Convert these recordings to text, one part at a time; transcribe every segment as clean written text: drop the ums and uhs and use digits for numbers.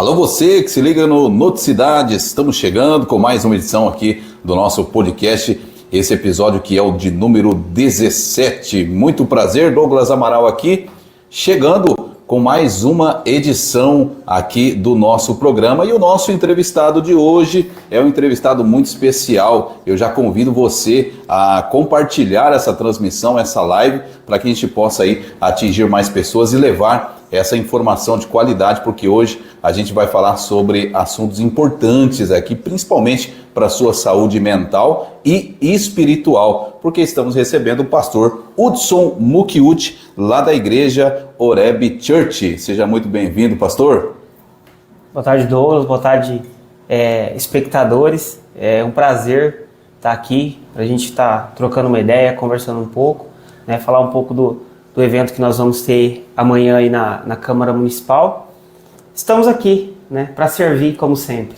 Alô você que se liga no Noticidades, estamos chegando com mais uma edição aqui do nosso podcast, esse episódio que é o de número 17. Muito prazer, Douglas Amaral aqui, chegando com mais uma edição aqui do nosso programa. E o nosso entrevistado de hoje é um entrevistado muito especial. Eu já convido você a compartilhar essa transmissão, essa live, para que a gente possa aí atingir mais pessoas e levar essa informação de qualidade, porque hoje a gente vai falar sobre assuntos importantes aqui, principalmente para a sua saúde mental e espiritual, porque estamos recebendo o pastor Hudson Mukiuti, lá da igreja Horeb Church. Seja muito bem-vindo, pastor. Boa tarde, Douglas. Boa tarde, espectadores. É um prazer estar aqui, para a gente estar trocando uma ideia, conversando um pouco, né, falar um pouco do evento que nós vamos ter amanhã aí na Câmara Municipal. Estamos aqui, né, para servir como sempre.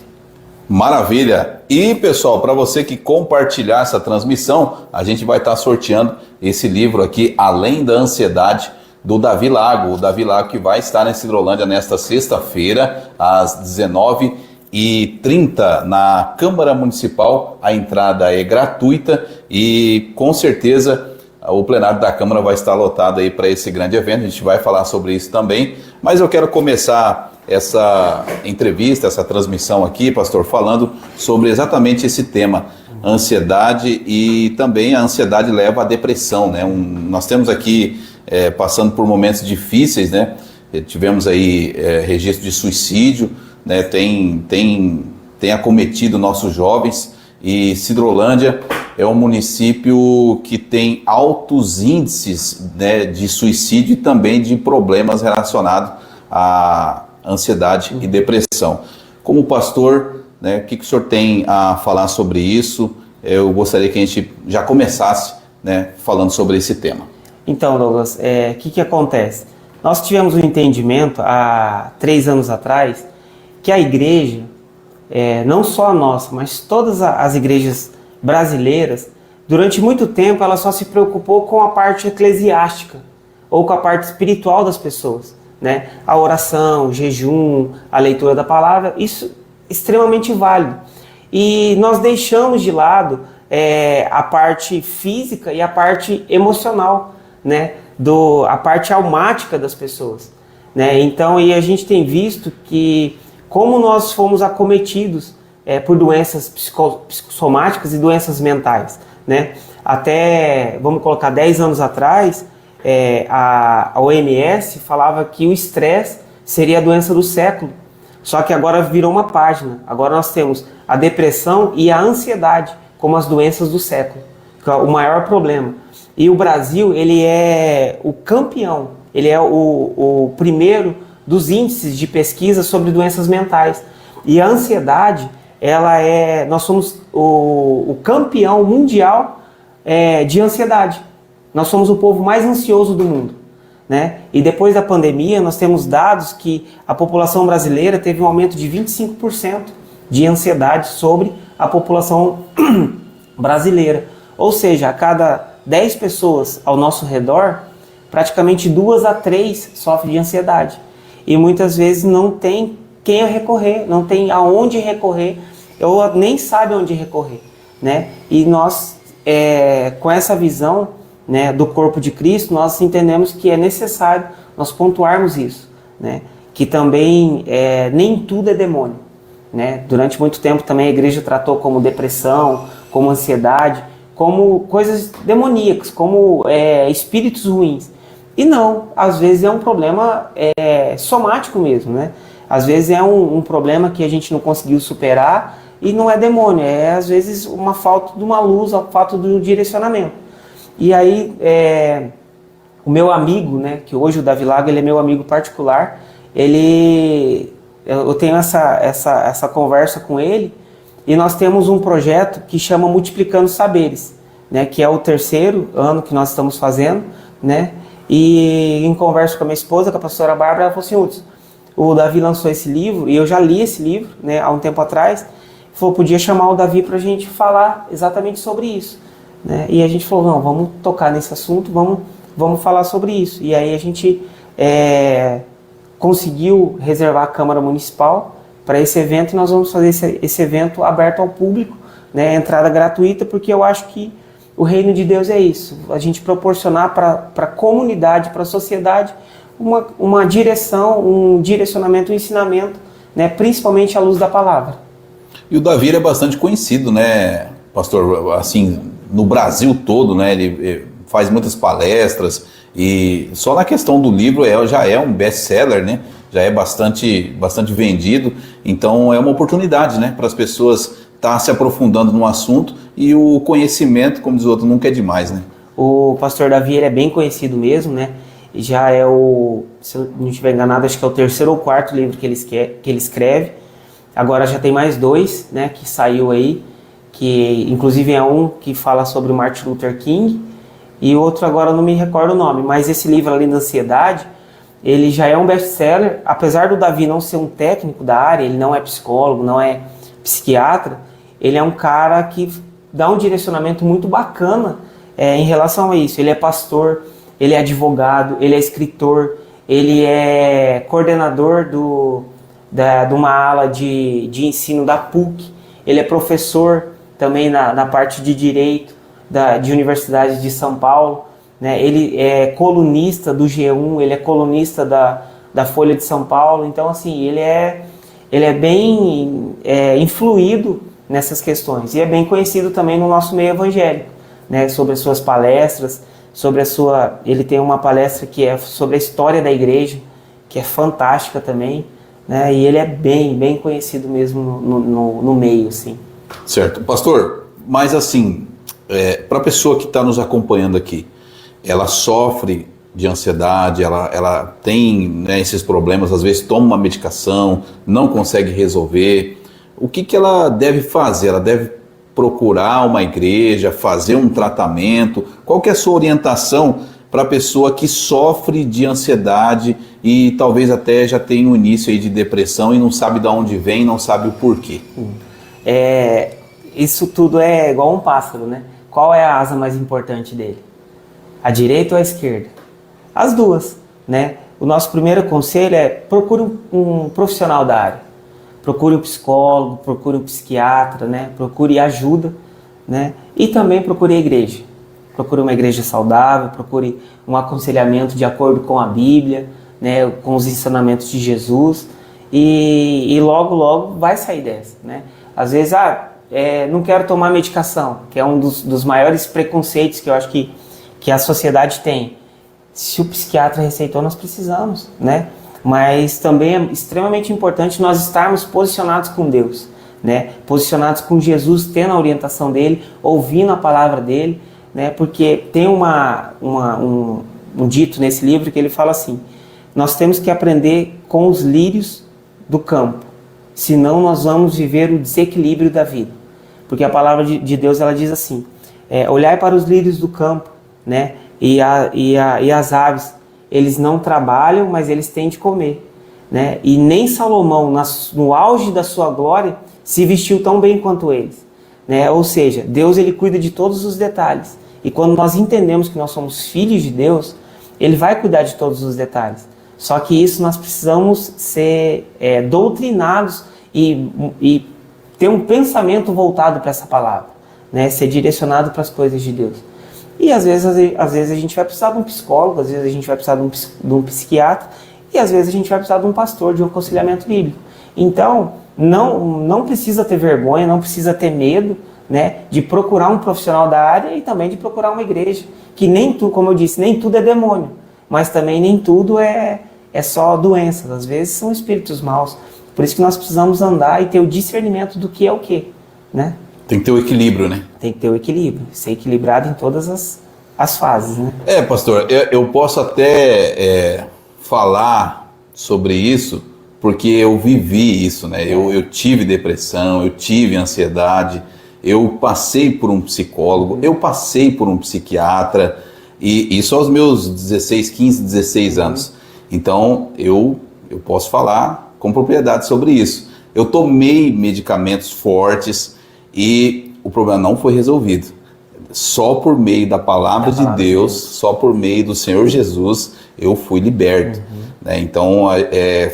Maravilha! E pessoal, para você que compartilhar essa transmissão, a gente vai estar sorteando esse livro aqui, Além da Ansiedade, do Davi Lago. O Davi Lago que vai estar em Sidrolândia nesta sexta-feira, às 19h30, na Câmara Municipal. A entrada é gratuita e com certeza o plenário da Câmara vai estar lotado aí para esse grande evento. A gente vai falar sobre isso também, mas eu quero começar essa entrevista, essa transmissão aqui, pastor, falando sobre exatamente esse tema, ansiedade, e também a ansiedade leva à depressão, né? Nós temos aqui, passando por momentos difíceis, né? Tivemos aí registro de suicídio, né? Tem acometido nossos jovens, e Sidrolândia é um município que tem altos índices, né, de suicídio e também de problemas relacionados à ansiedade e depressão. Como pastor, né, o que o senhor tem a falar sobre isso? Eu gostaria que a gente já começasse, né, falando sobre esse tema. Então, Douglas, o que acontece? Nós tivemos um entendimento há 3 anos atrás que a igreja, não só a nossa, mas todas as igrejas brasileiras, durante muito tempo ela só se preocupou com a parte eclesiástica ou com a parte espiritual das pessoas, né? A oração, o jejum, a leitura da palavra, isso é extremamente válido. E nós deixamos de lado a parte física e a parte emocional, né? A parte almática das pessoas, né? Então, e a gente tem visto que como nós fomos acometidos por doenças psicossomáticas e doenças mentais, né? Até, vamos colocar, 10 anos atrás, a OMS falava que o estresse seria a doença do século. Só que agora virou uma página. Agora nós temos a depressão e a ansiedade como as doenças do século, que é o maior problema. E o Brasil, ele é o campeão, ele é o primeiro dos índices de pesquisa sobre doenças mentais. E a ansiedade, nós somos o campeão mundial de ansiedade. Nós somos o povo mais ansioso do mundo, né? E depois da pandemia, nós temos dados que a população brasileira teve um aumento de 25% de ansiedade sobre a população brasileira. Ou seja, a cada 10 pessoas ao nosso redor, praticamente 2 a 3 sofrem de ansiedade. E muitas vezes não tem quem recorrer, não tem aonde recorrer, ou nem sabe onde recorrer, né? E nós, com essa visão, né, do corpo de Cristo, nós entendemos que é necessário nós pontuarmos isso, né? Que também nem tudo é demônio, né? Durante muito tempo também a igreja tratou como depressão, como ansiedade, como coisas demoníacas, como espíritos ruins. E não, às vezes é um problema somático mesmo, né? Às vezes é um problema que a gente não conseguiu superar e não é demônio, às vezes uma falta de uma luz, a falta de um direcionamento. E aí, o meu amigo, né, que hoje o Davi Lago, ele é meu amigo particular, eu tenho essa conversa com ele, e nós temos um projeto que chama Multiplicando Saberes, né, que é o 3º ano que nós estamos fazendo, né? E em conversa com a minha esposa, com a pastora Bárbara, ela falou assim: Hudson, o Davi lançou esse livro, e eu já li esse livro, né, há um tempo atrás. Falou, podia chamar o Davi para a gente falar exatamente sobre isso, né? E a gente falou, não, vamos tocar nesse assunto, vamos falar sobre isso. E aí a gente conseguiu reservar a Câmara Municipal para esse evento e nós vamos fazer esse evento aberto ao público, né, entrada gratuita, porque eu acho que o reino de Deus é isso, a gente proporcionar para a comunidade, para a sociedade, uma direção, um direcionamento, um ensinamento, né, principalmente à luz da palavra. E o Davi é bastante conhecido, né, pastor, assim, no Brasil todo, né, ele faz muitas palestras e só na questão do livro já é um best-seller, né, já é bastante vendido, então é uma oportunidade, né, para as pessoas estar se aprofundando no assunto e o conhecimento, como diz o outro, nunca é demais, né. O pastor Davi, ele é bem conhecido mesmo, né, já é se eu não estiver enganado, acho que é o 3º ou 4º livro que ele escreve. Agora já tem mais 2, né, que saiu aí, que inclusive é um que fala sobre o Martin Luther King, e o outro agora eu não me recordo o nome, mas esse livro, Além da Ansiedade, ele já é um best-seller. Apesar do Davi não ser um técnico da área, ele não é psicólogo, não é psiquiatra, ele é um cara que dá um direcionamento muito bacana em relação a isso. Ele é pastor, ele é advogado, ele é escritor, ele é coordenador de uma ala de ensino da PUC, ele é professor também na parte de Direito de Universidade de São Paulo, né? Ele é colunista do G1, ele é colunista da Folha de São Paulo, então assim, ele é bem influído nessas questões e é bem conhecido também no nosso meio evangélico, né? Sobre as suas palestras, ele tem uma palestra que é sobre a história da igreja, que é fantástica também, né? E ele é bem conhecido mesmo no meio, assim. Certo. Pastor, mas assim, para a pessoa que está nos acompanhando aqui, ela sofre de ansiedade, ela tem, né, esses problemas, às vezes toma uma medicação, não consegue resolver, o que ela deve fazer? Ela deve procurar uma igreja, fazer um tratamento? Qual que é a sua orientação para a pessoa que sofre de ansiedade e talvez até já tenha um início aí de depressão e não sabe de onde vem, não sabe o porquê? Isso tudo é igual um pássaro, né? Qual é a asa mais importante dele? A direita ou a esquerda? As duas, né? O nosso primeiro conselho é procure um profissional da área. Procure um psicólogo, procure um psiquiatra, né? Procure ajuda, né? E também procure a igreja. Procure uma igreja saudável, procure um aconselhamento de acordo com a Bíblia, né? Com os ensinamentos de Jesus e logo vai sair dessa, né? Às vezes, não quero tomar medicação, que é um dos maiores preconceitos que eu acho que a sociedade tem. Se o psiquiatra receitou, nós precisamos, né? Mas também é extremamente importante nós estarmos posicionados com Deus, né? Posicionados com Jesus, tendo a orientação dele, ouvindo a palavra dele, né? Porque tem um dito nesse livro que ele fala assim: nós temos que aprender com os lírios do campo, senão nós vamos viver o desequilíbrio da vida. Porque a palavra de Deus, ela diz assim: olhai para os lírios do campo, né? E as aves, eles não trabalham, mas eles têm de comer, né? E nem Salomão, no auge da sua glória, se vestiu tão bem quanto eles, né? Ou seja, Deus, ele cuida de todos os detalhes. E quando nós entendemos que nós somos filhos de Deus, ele vai cuidar de todos os detalhes. Só que isso nós precisamos ser doutrinados e ter um pensamento voltado para essa palavra, né? Ser direcionado para as coisas de Deus. E às vezes a gente vai precisar de um psicólogo, às vezes a gente vai precisar de um psiquiatra, e às vezes a gente vai precisar de um pastor, de um aconselhamento bíblico. Então, não precisa ter vergonha, não precisa ter medo, né, de procurar um profissional da área e também de procurar uma igreja. Que nem tudo, como eu disse, nem tudo é demônio, mas também nem tudo é só doenças, às vezes são espíritos maus. Por isso que nós precisamos andar e ter o discernimento do que é o que, né? Tem que ter o equilíbrio, né? Tem que ter o equilíbrio, ser equilibrado em todas as fases, né? Pastor, eu posso até falar sobre isso, porque eu vivi isso, né? Eu tive depressão, eu tive ansiedade, eu passei por um psicólogo, eu passei por um psiquiatra, e isso aos meus 16 anos. Então, eu posso falar com propriedade sobre isso. Eu tomei medicamentos fortes, e o problema não foi resolvido. Só por meio da palavra de Deus, só por meio do Senhor Jesus, eu fui liberto. né? Então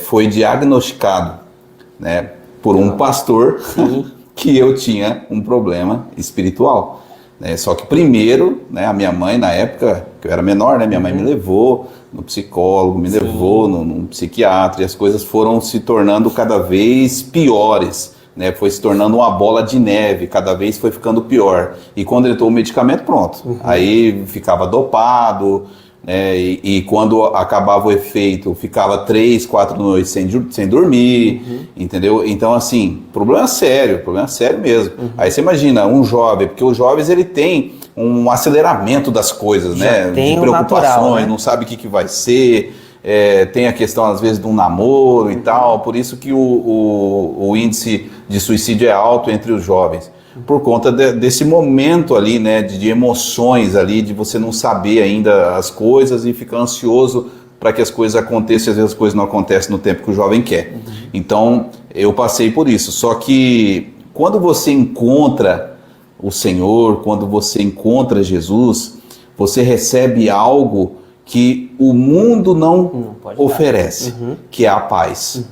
foi diagnosticado, né, por um pastor que eu tinha um problema espiritual, né? Só que primeiro, né, a minha mãe, na época que eu era menor, né, minha mãe me levou no psicólogo, me levou num psiquiatra, e as coisas foram se tornando cada vez piores, né? Foi se tornando uma bola de neve, cada vez foi ficando pior. E quando entrou o medicamento, pronto. Aí ficava dopado, né? E quando acabava o efeito, ficava 3, 4 noites sem dormir, entendeu? Então, assim, problema sério mesmo. Aí você imagina, um jovem, porque os jovens, ele tem um aceleramento das coisas, né? Tem de um preocupações, natural, né? não sabe o que vai ser. Tem a questão, às vezes, de um namoro e tal, por isso que o índice de suicídio é alto entre os jovens, por conta desse momento ali, né, de emoções ali, de você não saber ainda as coisas e ficar ansioso para que as coisas aconteçam, e às vezes as coisas não acontecem no tempo que o jovem quer. Então, eu passei por isso, só que quando você encontra o Senhor, quando você encontra Jesus, você recebe algo que o mundo não oferece, que é a paz.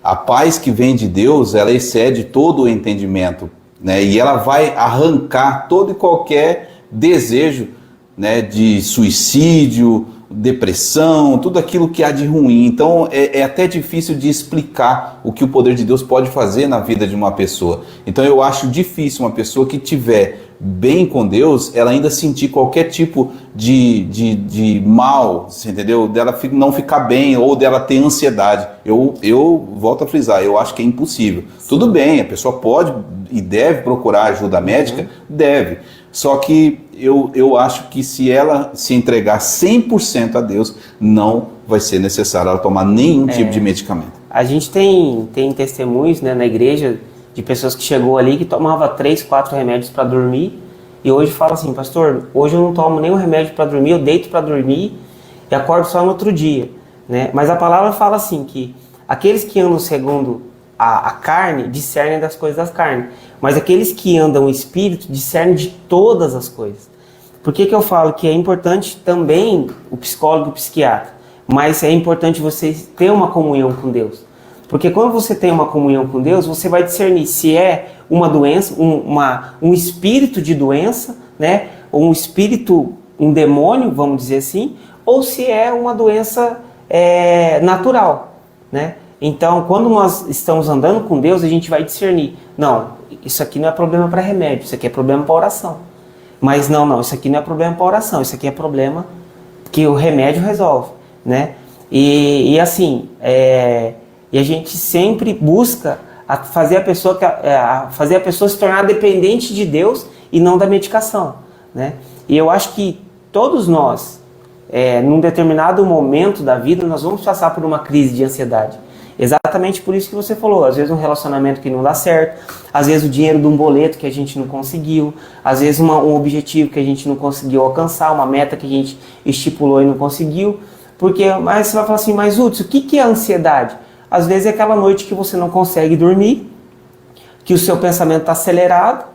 A paz que vem de Deus, ela excede todo o entendimento, né? E ela vai arrancar todo e qualquer desejo, né, de suicídio, depressão, tudo aquilo que há de ruim. Então é até difícil de explicar o que o poder de Deus pode fazer na vida de uma pessoa. Então eu acho difícil uma pessoa que tiver bem com Deus, ela ainda sentir qualquer tipo de mal, você entendeu? Dela não ficar bem ou dela ter ansiedade. Eu volto a frisar, eu acho que é impossível. Tudo bem, a pessoa pode e deve procurar ajuda médica, deve. Só que eu acho que se ela se entregar 100% a Deus, não vai ser necessário ela tomar nenhum tipo de medicamento. A gente tem testemunhos, né, na igreja de pessoas que chegou ali que tomava 3, 4 remédios para dormir e hoje fala assim: pastor, hoje eu não tomo nenhum remédio para dormir, eu deito para dormir e acordo só no outro dia, né? Mas a palavra fala assim que aqueles que andam segundo a carne discernem das coisas da carne, mas aqueles que andam o espírito discernem de todas as coisas. Por que eu falo que é importante também o psicólogo e o psiquiatra, mas é importante você ter uma comunhão com Deus? Porque quando você tem uma comunhão com Deus, você vai discernir se é uma doença, um espírito de doença, né? Ou um espírito, um demônio, vamos dizer assim, ou se é uma doença natural, né? Então, quando nós estamos andando com Deus, a gente vai discernir. Não, isso aqui não é problema para remédio, isso aqui é problema para oração. Mas não, isso aqui não é problema para oração, isso aqui é problema que o remédio resolve, né? E assim, e a gente sempre busca fazer a pessoa se tornar dependente de Deus e não da medicação, né? E eu acho que todos nós, num determinado momento da vida, nós vamos passar por uma crise de ansiedade. Exatamente por isso que você falou, às vezes um relacionamento que não dá certo, às vezes o dinheiro de um boleto que a gente não conseguiu, às vezes um objetivo que a gente não conseguiu alcançar, uma meta que a gente estipulou e não conseguiu. Mas você vai falar assim, mas Hudson, o que é ansiedade? Às vezes é aquela noite que você não consegue dormir, que o seu pensamento está acelerado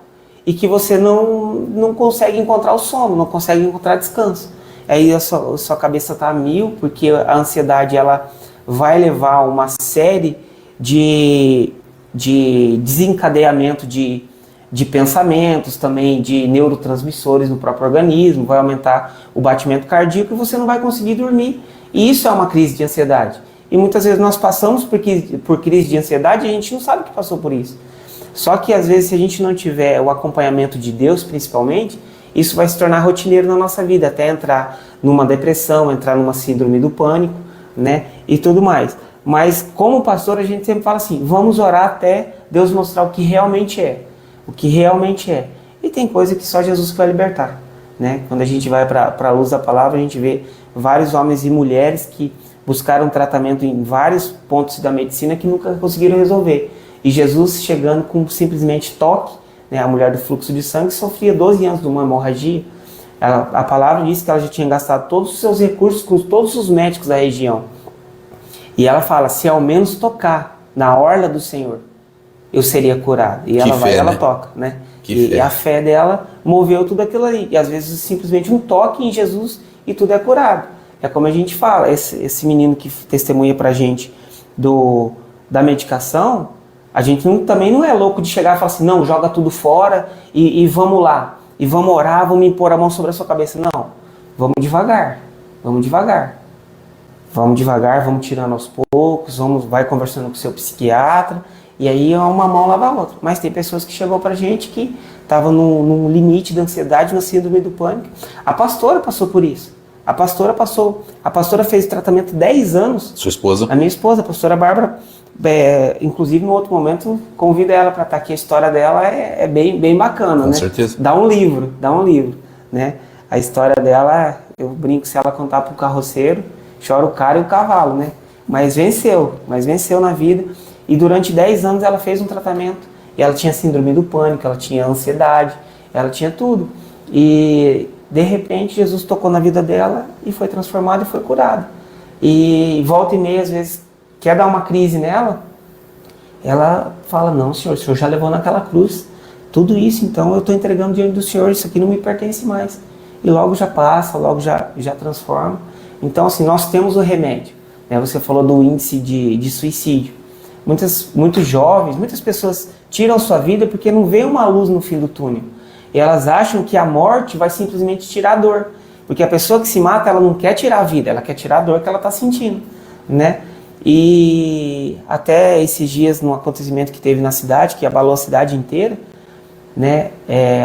e que você não consegue encontrar o sono, não consegue encontrar descanso. Aí a sua cabeça está a mil, porque a ansiedade ela vai levar a uma série de desencadeamento de pensamentos também, de neurotransmissores no próprio organismo, vai aumentar o batimento cardíaco e você não vai conseguir dormir. E isso é uma crise de ansiedade. E muitas vezes nós passamos por crise de ansiedade e a gente não sabe que passou por isso. Só que às vezes se a gente não tiver o acompanhamento de Deus principalmente, isso vai se tornar rotineiro na nossa vida, até entrar numa depressão, entrar numa síndrome do pânico, né, e tudo mais. Mas como pastor a gente sempre fala assim, vamos orar até Deus mostrar o que realmente é. O que realmente é. E tem coisa que só Jesus vai libertar, né? Quando a gente vai para a luz da palavra, a gente vê vários homens e mulheres que buscaram tratamento em vários pontos da medicina que nunca conseguiram resolver. E Jesus chegando com simplesmente toque, né, a mulher do fluxo de sangue sofria 12 anos de uma hemorragia. A palavra diz que ela já tinha gastado todos os seus recursos com todos os médicos da região. E ela fala, se ao menos tocar na orla do Senhor, eu seria curado. E ela vai, ela toca, né? E a fé dela moveu tudo aquilo ali. E às vezes simplesmente um toque em Jesus e tudo é curado. É como a gente fala, esse menino que testemunha pra gente da medicação, a gente também não é louco de chegar e falar assim, não, joga tudo fora e vamos lá. E vamos orar, vamos impor a mão sobre a sua cabeça. Não, vamos devagar, vamos devagar. Vamos devagar, vamos tirando aos poucos, vai conversando com o seu psiquiatra, e aí uma mão lava a outra. Mas tem pessoas que chegou pra gente que estavam num limite de ansiedade, na síndrome do pânico. A pastora passou por isso. A pastora fez tratamento 10 anos. Sua esposa? A minha esposa, a pastora Bárbara, inclusive no outro momento, convido ela para estar aqui. A história dela é bem bacana, Com né? certeza. Dá um livro, né? A história dela, eu brinco, se ela contar para o carroceiro, chora o cara e o cavalo, né? Mas venceu na vida. E durante 10 anos ela fez um tratamento. E ela tinha síndrome do pânico, ela tinha ansiedade, ela tinha tudo. E de repente Jesus tocou na vida dela e foi transformada e foi curada. E volta e meia, às vezes, quer dar uma crise nela, ela fala, não, senhor, o senhor já levou naquela cruz tudo isso, então eu estou entregando diante do senhor, isso aqui não me pertence mais. E logo já passa, logo já transforma. Então, assim, nós temos o remédio. Né? Você falou do índice de suicídio. Muitos jovens, muitas pessoas tiram sua vida porque não vê uma luz no fim do túnel. E elas acham que a morte vai simplesmente tirar a dor. Porque a pessoa que se mata, ela não quer tirar a vida, ela quer tirar a dor que ela está sentindo. Né? E até esses dias, num acontecimento que teve na cidade, que abalou a cidade inteira, né?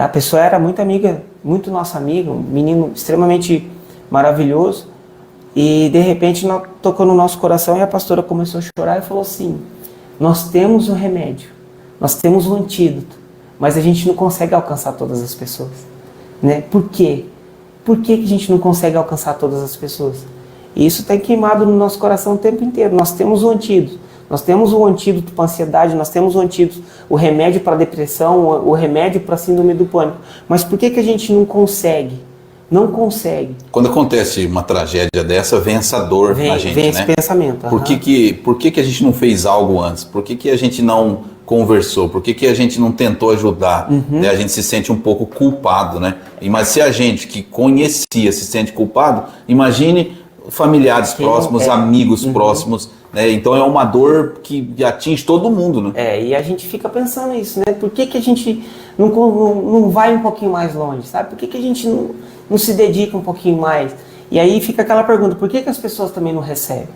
A pessoa era muito amiga, muito nossa amiga, um menino extremamente maravilhoso. E de repente tocou no nosso coração e a pastora começou a chorar e falou assim, nós temos o remédio, nós temos o antídoto, mas a gente não consegue alcançar todas as pessoas. Né? Por quê? Por que a gente não consegue alcançar todas as pessoas? E isso está queimado no nosso coração o tempo inteiro. Nós temos o antídoto. Nós temos o antídoto para a ansiedade, nós temos o antídoto, o remédio para a depressão, o remédio para a síndrome do pânico. Mas por que a gente não consegue? Não consegue. Quando acontece uma tragédia dessa, vem essa dor na gente, vem né? esse pensamento. Por que a gente não fez algo antes? Por que a gente não conversou? Por que a gente não tentou ajudar? Né? A gente se sente um pouco culpado, né? Mas se a gente que conhecia se sente culpado, imagine familiares próximos, amigos próximos, né? Então é uma dor que atinge todo mundo, né? E a gente fica pensando isso, né? Por que a gente não vai um pouquinho mais longe, sabe? Por que a gente não se dedica um pouquinho mais? E aí fica aquela pergunta, por que as pessoas também não recebem?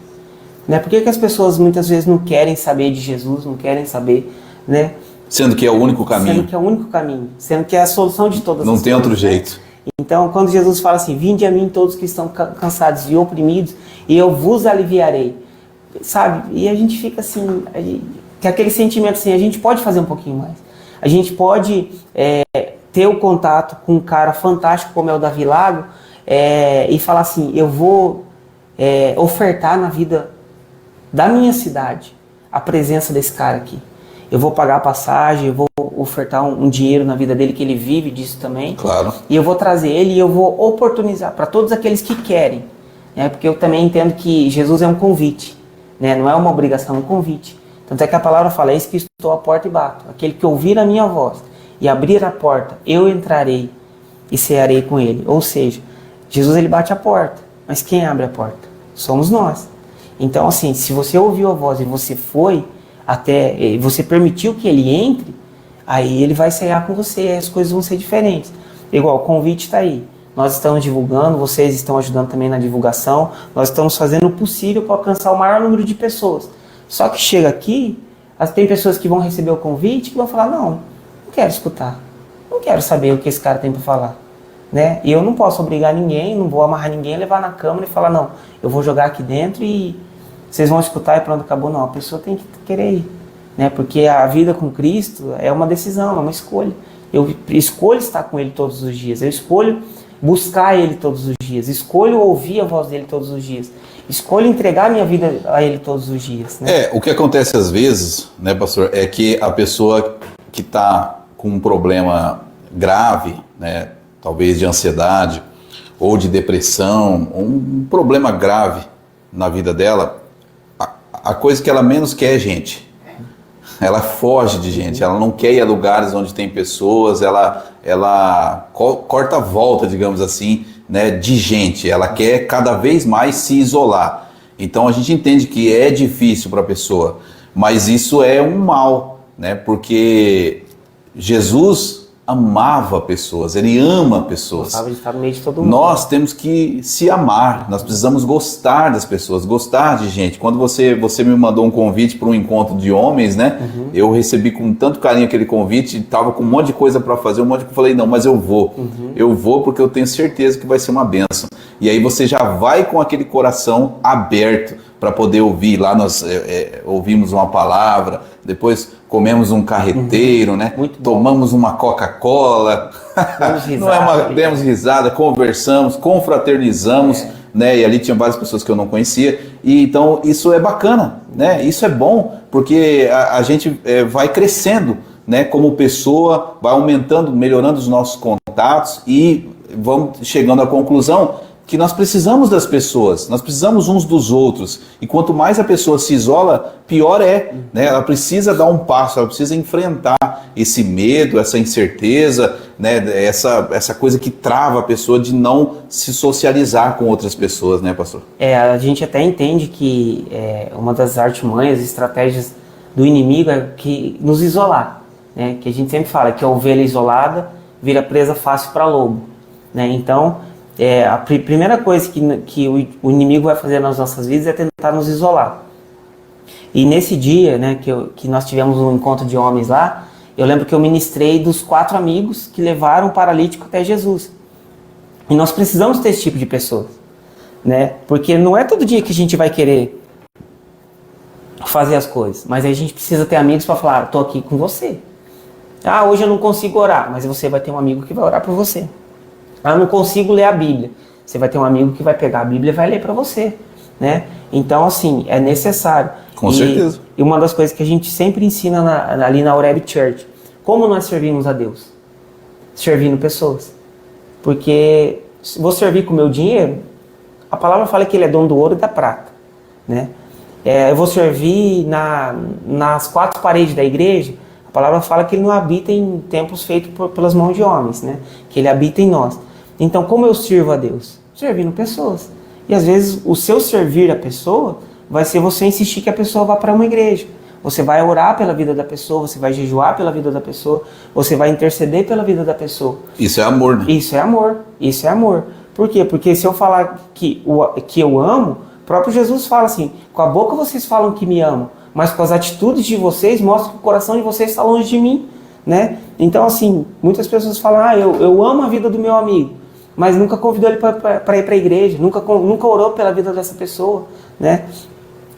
Né? Por que as pessoas muitas vezes não querem saber de Jesus, não querem saber, né? Sendo que é o único caminho. Sendo que é o único caminho, sendo que é a solução de todas as coisas. Não tem outro jeito. Né? Então, quando Jesus fala assim, vinde a mim todos que estão cansados e oprimidos, e eu vos aliviarei, sabe? E a gente fica assim, que aquele sentimento assim, a gente pode fazer um pouquinho mais. A gente pode ter o contato com um cara fantástico como é o Davi Lago, e falar assim, eu vou ofertar na vida da minha cidade a presença desse cara aqui. Eu vou pagar a passagem, eu vou ofertar um dinheiro na vida dele, que ele vive disso também. Claro. E eu vou trazer ele e eu vou oportunizar para todos aqueles que querem. Né? Porque eu também entendo que Jesus é um convite. Né? Não é uma obrigação, é um convite. Tanto é que a palavra fala, eis que estou à porta e bato. Aquele que ouvir a minha voz e abrir a porta, eu entrarei e cearei com ele. Ou seja, Jesus ele bate a porta. Mas quem abre a porta? Somos nós. Então assim, se você ouviu a voz e você foi, você permitiu que ele entre, aí ele vai cear com você, as coisas vão ser diferentes. Igual, o convite está aí. Nós estamos divulgando, vocês estão ajudando também na divulgação, nós estamos fazendo o possível para alcançar o maior número de pessoas. Só que chega aqui, tem pessoas que vão receber o convite que vão falar, não quero escutar, não quero saber o que esse cara tem para falar. Né? E eu não posso obrigar ninguém, não vou amarrar ninguém, levar na câmara e falar, não, eu vou jogar aqui dentro e vocês vão escutar e pronto, acabou. Não, a pessoa tem que querer ir, né? Porque a vida com Cristo é uma decisão, é uma escolha. Eu escolho estar com Ele todos os dias, eu escolho buscar Ele todos os dias, escolho ouvir a voz dEle todos os dias, escolho entregar minha vida a Ele todos os dias. Né? O que acontece às vezes, né, pastor, é que a pessoa que está com um problema grave, né, talvez de ansiedade ou de depressão, um problema grave na vida dela, a coisa que ela menos quer é gente. Ela foge de gente, ela não quer ir a lugares onde tem pessoas, ela corta a volta, digamos assim, né, de gente, ela quer cada vez mais se isolar. Então a gente entende que é difícil para a pessoa, mas isso é um mal, né, porque Jesus amava pessoas, ele ama pessoas. Gostava de estar no meio de todo mundo. Nós temos que se amar, nós precisamos gostar das pessoas, gostar de gente. Quando você me mandou um convite para um encontro de homens, né? Eu recebi com tanto carinho aquele convite, estava com um monte de coisa para fazer, eu falei, não, mas eu vou. Eu vou porque eu tenho certeza que vai ser uma bênção. E aí você já vai com aquele coração aberto para poder ouvir. Lá nós ouvimos uma palavra, depois comemos um carreteiro, né? Tomamos uma Coca-Cola, demos risada, conversamos, confraternizamos, né? E ali tinha várias pessoas que eu não conhecia. E então isso é bacana, né? Isso é bom, porque a gente vai crescendo, né? Como pessoa, vai aumentando, melhorando os nossos contatos e vamos chegando à conclusão que nós precisamos das pessoas, nós precisamos uns dos outros. E quanto mais a pessoa se isola, pior é, né? Ela precisa dar um passo, ela precisa enfrentar esse medo, essa incerteza, né? Essa coisa que trava a pessoa de não se socializar com outras pessoas, né, pastor? A gente até entende que uma das artimanhas, estratégias do inimigo é que nos isolar, né? Que a gente sempre fala que a ovelha isolada vira presa fácil para lobo, né? Então, a primeira coisa que o inimigo vai fazer nas nossas vidas é tentar nos isolar. E nesse dia, né, que nós tivemos um encontro de homens lá, eu lembro que eu ministrei dos 4 amigos que levaram o paralítico até Jesus. E nós precisamos ter esse tipo de pessoas, né? Porque não é todo dia que a gente vai querer fazer as coisas, mas aí a gente precisa ter amigos para falar, estou aqui com você. Hoje eu não consigo orar, mas você vai ter um amigo que vai orar por você. Eu não consigo ler a Bíblia. Você vai ter um amigo que vai pegar a Bíblia e vai ler para você, né? Então, assim, é necessário. Com certeza. E uma das coisas que a gente sempre ensina ali na Oreb Church, como nós servimos a Deus? Servindo pessoas. Porque se vou servir com o meu dinheiro, a palavra fala que ele é dono do ouro e da prata, né? Eu vou servir nas 4 paredes da igreja, a palavra fala que ele não habita em templos feitos pelas mãos de homens, né? Que ele habita em nós. Então, como eu sirvo a Deus? Servindo pessoas. E às vezes o seu servir a pessoa vai ser você insistir que a pessoa vá para uma igreja. Você vai orar pela vida da pessoa, você vai jejuar pela vida da pessoa, você vai interceder pela vida da pessoa. Isso é amor, né? Isso é amor, isso é amor. Por quê? Porque se eu falar que eu amo, o próprio Jesus fala assim, com a boca vocês falam que me amam, mas com as atitudes de vocês mostram que o coração de vocês está longe de mim, né? Então, assim, muitas pessoas falam, eu amo a vida do meu amigo, mas nunca convidou ele para ir para a igreja, nunca orou pela vida dessa pessoa, né?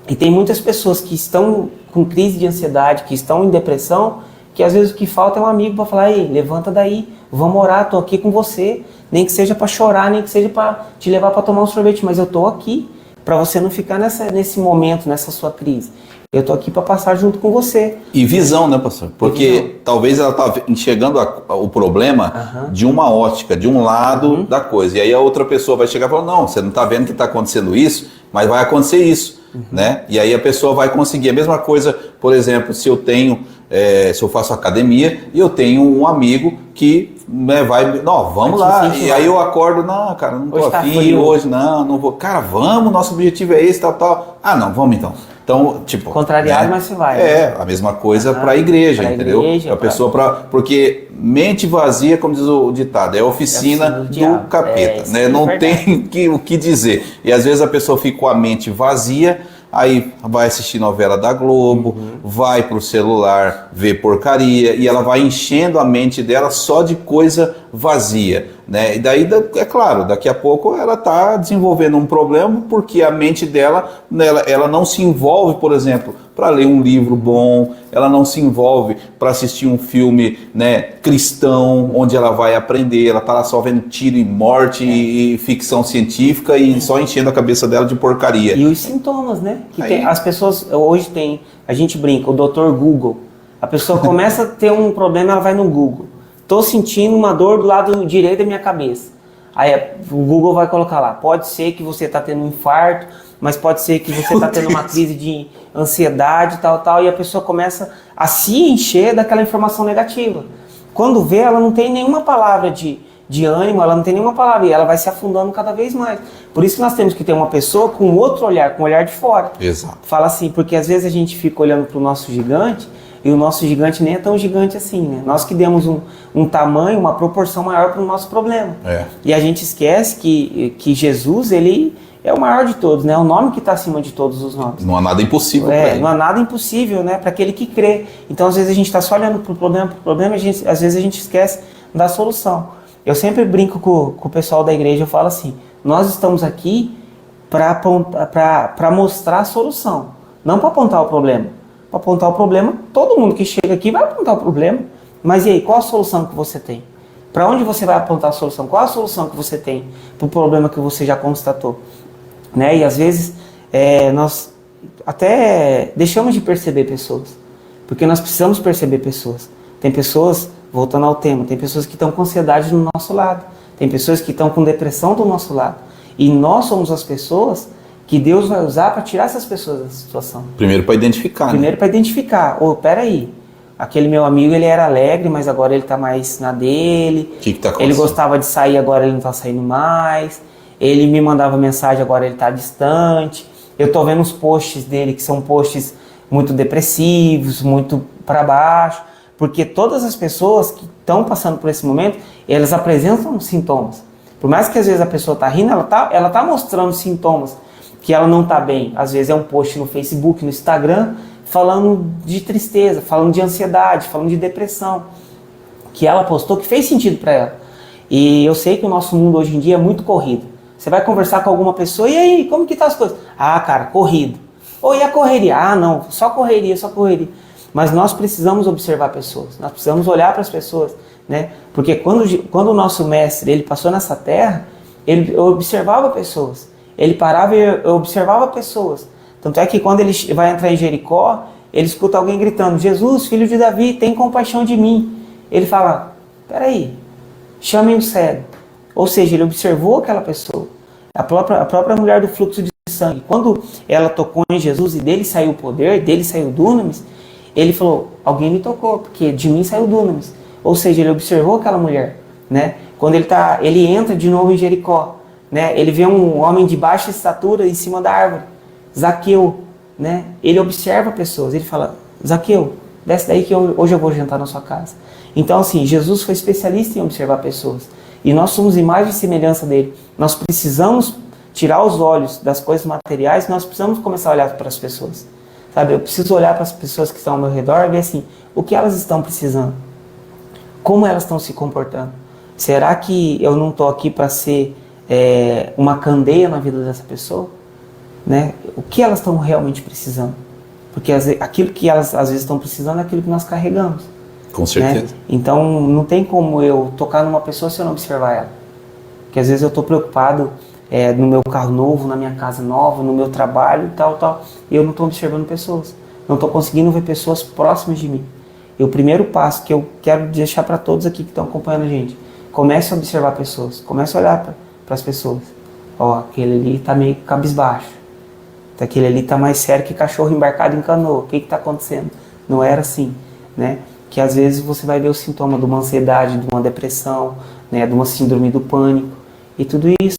E tem muitas pessoas que estão com crise de ansiedade, que estão em depressão, que às vezes o que falta é um amigo para falar, ei, levanta daí, vamos orar, estou aqui com você, nem que seja para chorar, nem que seja para te levar para tomar um sorvete, mas eu estou aqui, para você não ficar nesse momento, nessa sua crise. Eu estou aqui para passar junto com você. E visão, né, pastor? Porque talvez ela está enxergando o problema de uma ótica, de um lado da coisa. E aí a outra pessoa vai chegar e falar, não, você não está vendo que está acontecendo isso, mas vai acontecer isso. Né? E aí a pessoa vai conseguir. A mesma coisa, por exemplo, se eu faço academia e eu tenho um amigo que vamos lá. E aí eu acordo, não, cara, não tô afim hoje, não vou. Cara, vamos, nosso objetivo é esse, tal. Não, vamos então. Então, tipo... Contrariado, mas você vai. A mesma coisa para a igreja, entendeu? A pessoa porque mente vazia, como diz o ditado, é oficina do capeta, né? Não tem o que dizer. E às vezes a pessoa fica com a mente vazia, aí vai assistir novela da Globo, vai pro celular ver porcaria, e ela vai enchendo a mente dela só de coisa vazia, né? E daí, é claro, daqui a pouco ela está desenvolvendo um problema porque a mente dela, ela não se envolve, por exemplo, para ler um livro bom, ela não se envolve para assistir um filme, né, cristão, onde ela vai aprender, ela está lá só vendo tiro e morte e ficção científica e só enchendo a cabeça dela de porcaria. E os sintomas, né? As pessoas, hoje a gente brinca, o Dr. Google, a pessoa começa a ter um problema, ela vai no Google. Estou sentindo uma dor do lado direito da minha cabeça. Aí o Google vai colocar lá, pode ser que você está tendo um infarto, mas pode ser que você está tendo uma crise de ansiedade, tal, e a pessoa começa a se encher daquela informação negativa. Quando vê, ela não tem nenhuma palavra de de ânimo, ela não tem nenhuma palavra, e ela vai se afundando cada vez mais. Por isso que nós temos que ter uma pessoa com outro olhar, com o olhar de fora. Exato. Fala assim, porque às vezes a gente fica olhando para o nosso gigante, e o nosso gigante nem é tão gigante assim, né? Nós que demos um tamanho, uma proporção maior para o nosso problema. E a gente esquece que Jesus, ele é o maior de todos, né? É o nome que está acima de todos os nomes. Não há nada impossível para ele. Não há nada impossível, né? Para aquele que crê. Então, às vezes a gente está só olhando para o problema, às vezes a gente esquece da solução. Eu sempre brinco com o pessoal da igreja, eu falo assim, nós estamos aqui para mostrar a solução, não para apontar o problema. Para apontar o problema, todo mundo que chega aqui vai apontar o problema. Mas e aí, qual a solução que você tem? Para onde você vai apontar a solução? Qual a solução que você tem para o problema que você já constatou? Né? E às vezes nós até deixamos de perceber pessoas, porque nós precisamos perceber pessoas. Tem pessoas, voltando ao tema, tem pessoas que estão com ansiedade do nosso lado, tem pessoas que estão com depressão do nosso lado. E nós somos as pessoas que Deus vai usar para tirar essas pessoas da situação. Primeiro para identificar. Primeiro para identificar. Peraí, aquele meu amigo, ele era alegre, mas agora ele está mais na dele. O que está acontecendo? Ele gostava de sair, agora ele não está saindo mais. Ele me mandava mensagem, agora ele está distante. Eu estou vendo os posts dele, que são posts muito depressivos, muito para baixo. Porque todas as pessoas que estão passando por esse momento, elas apresentam sintomas. Por mais que às vezes a pessoa está rindo, ela tá mostrando sintomas que ela não está bem. Às vezes é um post no Facebook, no Instagram, falando de tristeza, falando de ansiedade, falando de depressão, que ela postou, que fez sentido para ela. E eu sei que o nosso mundo hoje em dia é muito corrido. Você vai conversar com alguma pessoa, e aí, como que tá as coisas? Ah, cara, corrido. Ou e a correria? Ah, não, só correria, só correria. Mas nós precisamos observar pessoas, nós precisamos olhar para as pessoas, né? Porque quando o nosso mestre, ele passou nessa terra, ele observava pessoas. Ele parava e observava pessoas. Tanto é que quando ele vai entrar em Jericó, ele escuta alguém gritando, Jesus, filho de Davi, tem compaixão de mim. Ele fala, peraí, chamem o cego. Ou seja, ele observou aquela pessoa. A própria mulher do fluxo de sangue, quando ela tocou em Jesus e dele saiu o poder, dele saiu o dunamis, ele falou, alguém me tocou, porque de mim saiu o dunamis. Ou seja, ele observou aquela mulher, né? Quando ele entra de novo em Jericó, né? Ele vê um homem de baixa estatura em cima da árvore, Zaqueu, né? Ele observa pessoas, ele fala, Zaqueu, desce daí que hoje eu vou jantar na sua casa. Então assim, Jesus foi especialista em observar pessoas, e nós somos imagem e semelhança dele. Nós precisamos tirar os olhos das coisas materiais, nós precisamos começar a olhar para as pessoas, sabe? Eu preciso olhar para as pessoas que estão ao meu redor e ver assim, o que elas estão precisando, como elas estão se comportando. Será que eu não estou aqui para ser uma candeia na vida dessa pessoa? Né? O que elas estão realmente precisando? Porque aquilo que elas às vezes estão precisando é aquilo que nós carregamos. Com certeza. Né? Então não tem como eu tocar numa pessoa se eu não observar ela. Porque às vezes eu estou preocupado no meu carro novo, na minha casa nova, no meu trabalho e tal, e eu não estou observando pessoas. Não estou conseguindo ver pessoas próximas de mim. E o primeiro passo que eu quero deixar para todos aqui que estão acompanhando a gente, comece a observar pessoas, comece a olhar para as pessoas. Ó, aquele ali está meio cabisbaixo, aquele ali está mais sério que cachorro embarcado em canoa, o que está acontecendo? Não era assim, né? Que às vezes você vai ver o sintoma de uma ansiedade, de uma depressão, né, de uma síndrome do pânico e tudo isso.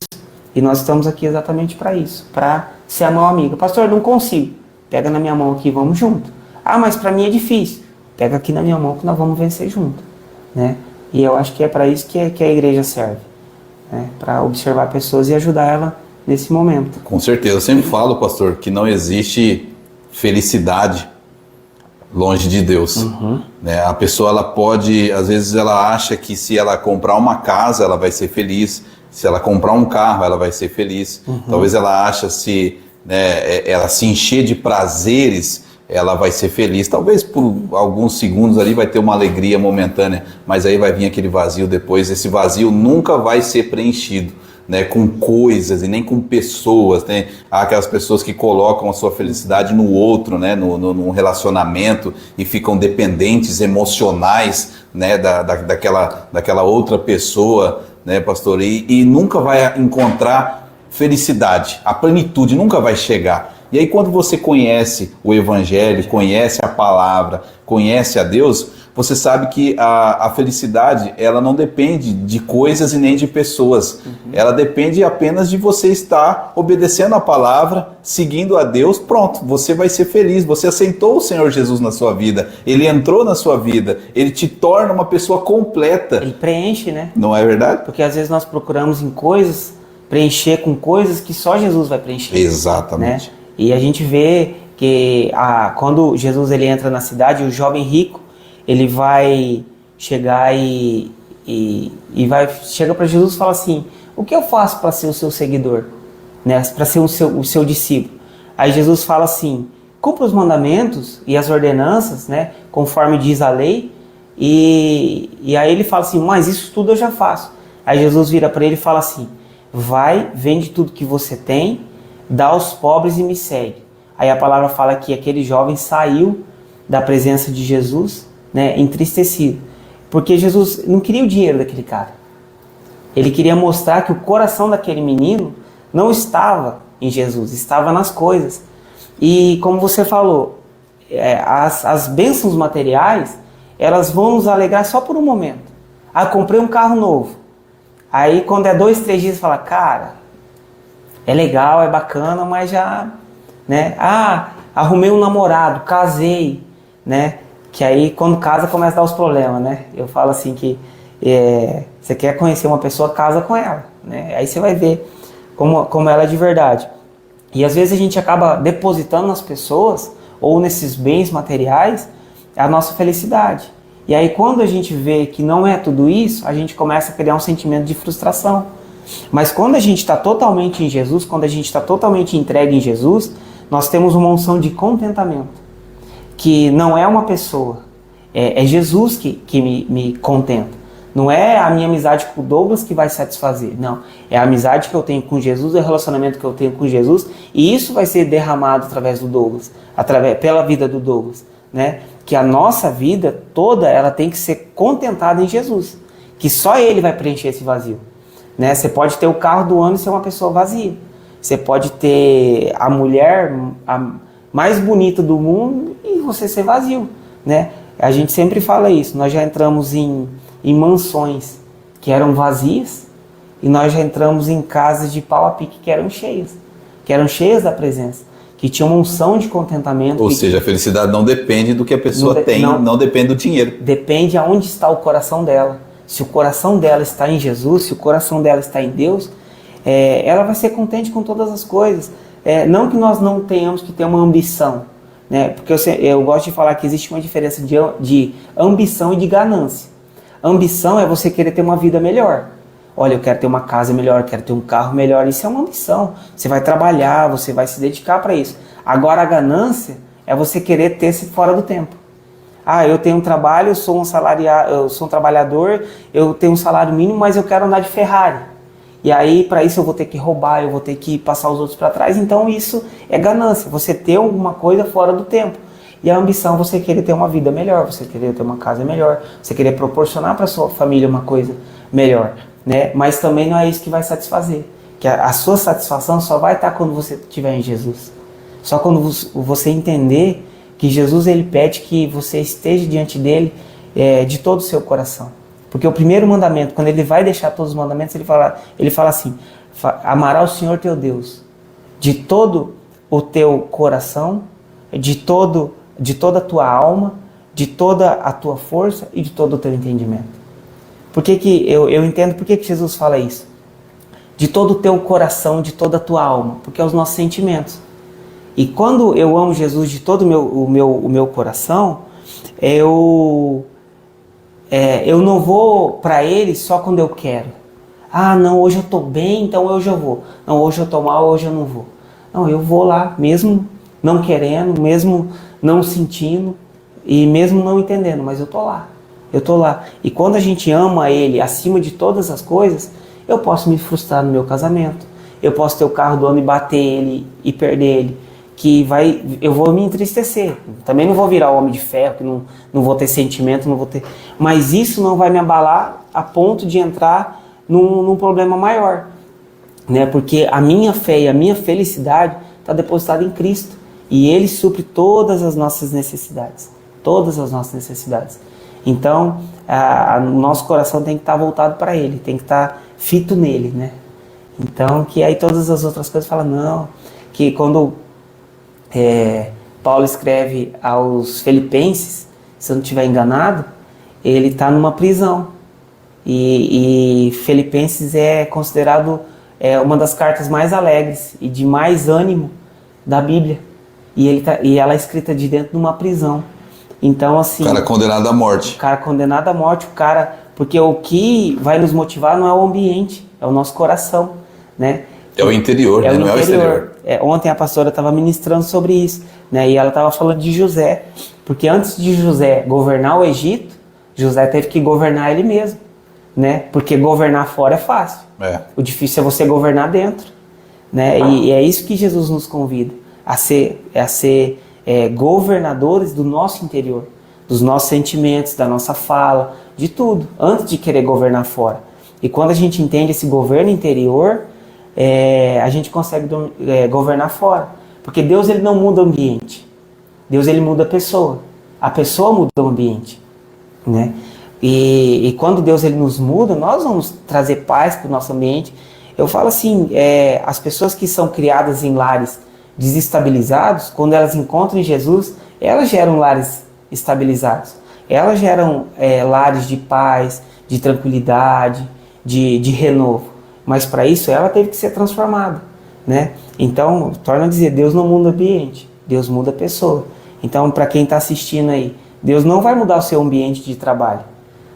E nós estamos aqui exatamente para isso, para ser a mão amiga. Pastor, eu não consigo. Pega na minha mão aqui, vamos junto. Ah, mas para mim é difícil. Pega aqui na minha mão que nós vamos vencer junto, né? E eu acho que é para isso que a igreja serve, né? Para observar pessoas e ajudar ela nesse momento. Com certeza. Eu sempre falo, pastor, que não existe felicidade longe de Deus. Uhum. Né? A pessoa, ela pode, às vezes ela acha que se ela comprar uma casa, ela vai ser feliz. Se ela comprar um carro, ela vai ser feliz. Uhum. Talvez ela ache ela se encher de prazeres, ela vai ser feliz. Talvez por alguns segundos ali vai ter uma alegria momentânea, mas aí vai vir aquele vazio depois. Esse vazio nunca vai ser preenchido, né, com coisas e nem com pessoas, né? Há aquelas pessoas que colocam a sua felicidade no outro, né, no relacionamento, e ficam dependentes emocionais, né, daquela outra pessoa, né, pastor? E nunca vai encontrar felicidade, a plenitude nunca vai chegar. E aí quando você conhece o Evangelho, conhece a palavra, conhece a Deus, você sabe que a felicidade, ela não depende de coisas e nem de pessoas. Ela depende apenas de você estar obedecendo a palavra, seguindo a Deus, pronto, você vai ser feliz. Você aceitou o Senhor Jesus na sua vida, Ele entrou na sua vida, Ele te torna uma pessoa completa. Ele preenche, né? Não é verdade? Porque às vezes nós procuramos em coisas, preencher com coisas que só Jesus vai preencher. Exatamente. Né? E a gente vê que quando Jesus ele entra na cidade, o jovem rico, ele vai chegar chega para Jesus e fala assim: o que eu faço para ser o seu seguidor, né? Para ser o seu discípulo? Aí Jesus fala assim: cumpra os mandamentos e as ordenanças, né? Conforme diz a lei. E aí ele fala assim: mas isso tudo eu já faço. Aí Jesus vira para ele e fala assim: vai, vende tudo que você tem, dá aos pobres e me segue. Aí a palavra fala que aquele jovem saiu da presença de Jesus, né, entristecido, porque Jesus não queria o dinheiro daquele cara. Ele queria mostrar que o coração daquele menino não estava em Jesus, estava nas coisas. E como você falou, as bênçãos materiais, elas vão nos alegrar só por um momento. Ah, comprei um carro novo. Aí quando é 2, 3 dias, você fala: cara, é legal, é bacana, mas já, né? Ah, arrumei um namorado, casei, né? Que aí quando casa começa a dar os problemas, né? Eu falo assim que você quer conhecer uma pessoa, casa com ela, né? Aí você vai ver como ela é de verdade. E às vezes a gente acaba depositando nas pessoas ou nesses bens materiais a nossa felicidade. E aí quando a gente vê que não é tudo isso, a gente começa a criar um sentimento de frustração. Mas quando a gente está totalmente em Jesus, quando a gente está totalmente entregue em Jesus, nós temos uma unção de contentamento. Que não é uma pessoa, é Jesus que me contenta. Não é a minha amizade com o Douglas que vai satisfazer, não. É a amizade que eu tenho com Jesus, é o relacionamento que eu tenho com Jesus, e isso vai ser derramado através do Douglas, pela vida do Douglas, né? Que a nossa vida toda, ela tem que ser contentada em Jesus, que só Ele vai preencher esse vazio, né? Você pode ter o carro do ano e ser uma pessoa vazia. Você pode ter a mulher mais bonita do mundo e você ser vazio, né? A gente sempre fala isso. Nós já entramos em mansões que eram vazias e nós já entramos em casas de pau a pique que eram cheias da presença, que tinham uma unção de contentamento. Ou seja, a felicidade não depende do que a pessoa tem, não depende do dinheiro. Depende aonde está o coração dela. Se o coração dela está em Jesus, se o coração dela está em Deus, ela vai ser contente com todas as coisas. Não que nós não tenhamos que ter uma ambição, né? Porque eu gosto de falar que existe uma diferença de ambição e de ganância. Ambição é você querer ter uma vida melhor. Olha, eu quero ter uma casa melhor, eu quero ter um carro melhor. Isso é uma ambição. Você vai trabalhar, você vai se dedicar para isso. Agora a ganância é você querer ter-se fora do tempo. Ah, eu tenho um trabalho, eu sou um trabalhador, eu tenho um salário mínimo, mas eu quero andar de Ferrari. E aí, para isso, eu vou ter que roubar, eu vou ter que passar os outros para trás. Então, isso é ganância, você ter alguma coisa fora do tempo. E a ambição, você querer ter uma vida melhor, você querer ter uma casa melhor, você querer proporcionar para sua família uma coisa melhor, né? Mas também não é isso que vai satisfazer. Que a sua satisfação só vai estar quando você estiver em Jesus. Só quando você entender que Jesus, ele pede que você esteja diante dele de todo o seu coração. Porque o primeiro mandamento, quando ele vai deixar todos os mandamentos, ele fala assim: amarás o Senhor teu Deus de todo o teu coração, de toda a tua alma, de toda a tua força e de todo o teu entendimento. Por que eu entendo por que Jesus fala isso? De todo o teu coração, de toda a tua alma, porque é os nossos sentimentos. E quando eu amo Jesus de todo o meu coração, eu não vou para Ele só quando eu quero. Ah, não, hoje eu estou bem, então hoje eu vou. Não, hoje eu estou mal, hoje eu não vou. Não, eu vou lá, mesmo não querendo, mesmo não sentindo e mesmo não entendendo, mas eu estou lá. Eu estou lá. E quando a gente ama Ele acima de todas as coisas, eu posso me frustrar no meu casamento. Eu posso ter o carro do ano e bater ele e perder ele. Eu vou me entristecer. Também não vou virar homem de ferro, que não vou ter sentimento, não vou ter. Mas isso não vai me abalar a ponto de entrar num problema maior, né? Porque a minha fé e a minha felicidade está depositado em Cristo. E Ele supre todas as nossas necessidades. Todas as nossas necessidades. Então, o nosso coração tem que estar voltado para Ele, tem que estar fito nele, né? Então, que aí todas as outras coisas falam, não, que quando Paulo escreve aos Filipenses, se eu não estiver enganado, ele está numa prisão. E Filipenses é considerado uma das cartas mais alegres e de mais ânimo da Bíblia. E ela é escrita de dentro de uma prisão. Então, assim... O cara condenado à morte. O cara condenado à morte, porque o que vai nos motivar não é o ambiente, é o nosso coração, né? É o interior, né? Não é o exterior. Ontem a pastora estava ministrando sobre isso, né? E ela estava falando de José, porque antes de José governar o Egito, José teve que governar ele mesmo, né? Porque governar fora é fácil. O difícil é você governar dentro, né? E é isso que Jesus nos convida, a ser governadores do nosso interior, dos nossos sentimentos, da nossa fala, de tudo, antes de querer governar fora. E quando a gente entende esse governo interior, a gente consegue governar fora. Porque Deus, ele não muda o ambiente. Deus, ele muda a pessoa. A pessoa muda o ambiente, né? E quando Deus, ele nos muda, nós vamos trazer paz para o nosso ambiente. Eu falo assim, as pessoas que são criadas em lares desestabilizados, quando elas encontram em Jesus, elas geram lares estabilizados. Elas geram lares de paz, de tranquilidade, de renovo. Mas para isso ela teve que ser transformada, né? Então, torna a dizer, Deus não muda o ambiente, Deus muda a pessoa. Então, para quem está assistindo aí, Deus não vai mudar o seu ambiente de trabalho.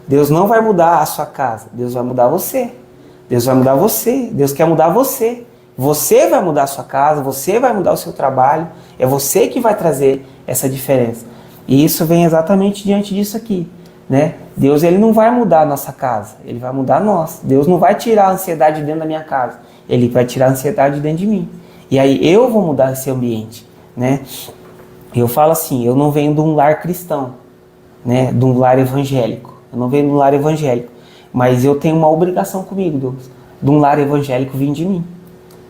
Deus não vai mudar a sua casa, Deus vai mudar você. Deus vai mudar você, Deus quer mudar você. Você vai mudar a sua casa, você vai mudar o seu trabalho, é você que vai trazer essa diferença. E isso vem exatamente diante disso aqui, né? Deus, ele não vai mudar a nossa casa, ele vai mudar nós. Deus não vai tirar a ansiedade dentro da minha casa, ele vai tirar a ansiedade dentro de mim. E aí eu vou mudar esse ambiente, né? Eu falo assim, eu não venho de um lar cristão, né? De um lar evangélico. Eu não venho de um lar evangélico, mas eu tenho uma obrigação comigo, Deus. De um lar evangélico vir de mim.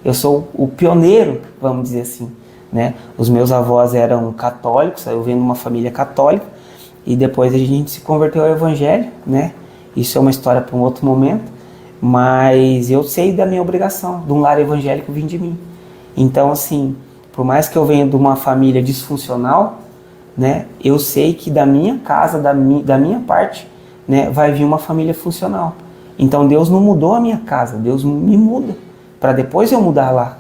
Eu sou o pioneiro, vamos dizer assim, né? Os meus avós eram católicos, eu venho de uma família católica, e depois a gente se converteu ao evangelho, né? Isso é uma história para um outro momento, mas eu sei da minha obrigação, de um lar evangélico vir de mim. Então, assim, por mais que eu venha de uma família disfuncional, né? Eu sei que da minha casa, da minha parte, né? Vai vir uma família funcional. Então Deus não mudou a minha casa, Deus me muda, para depois eu mudar lá,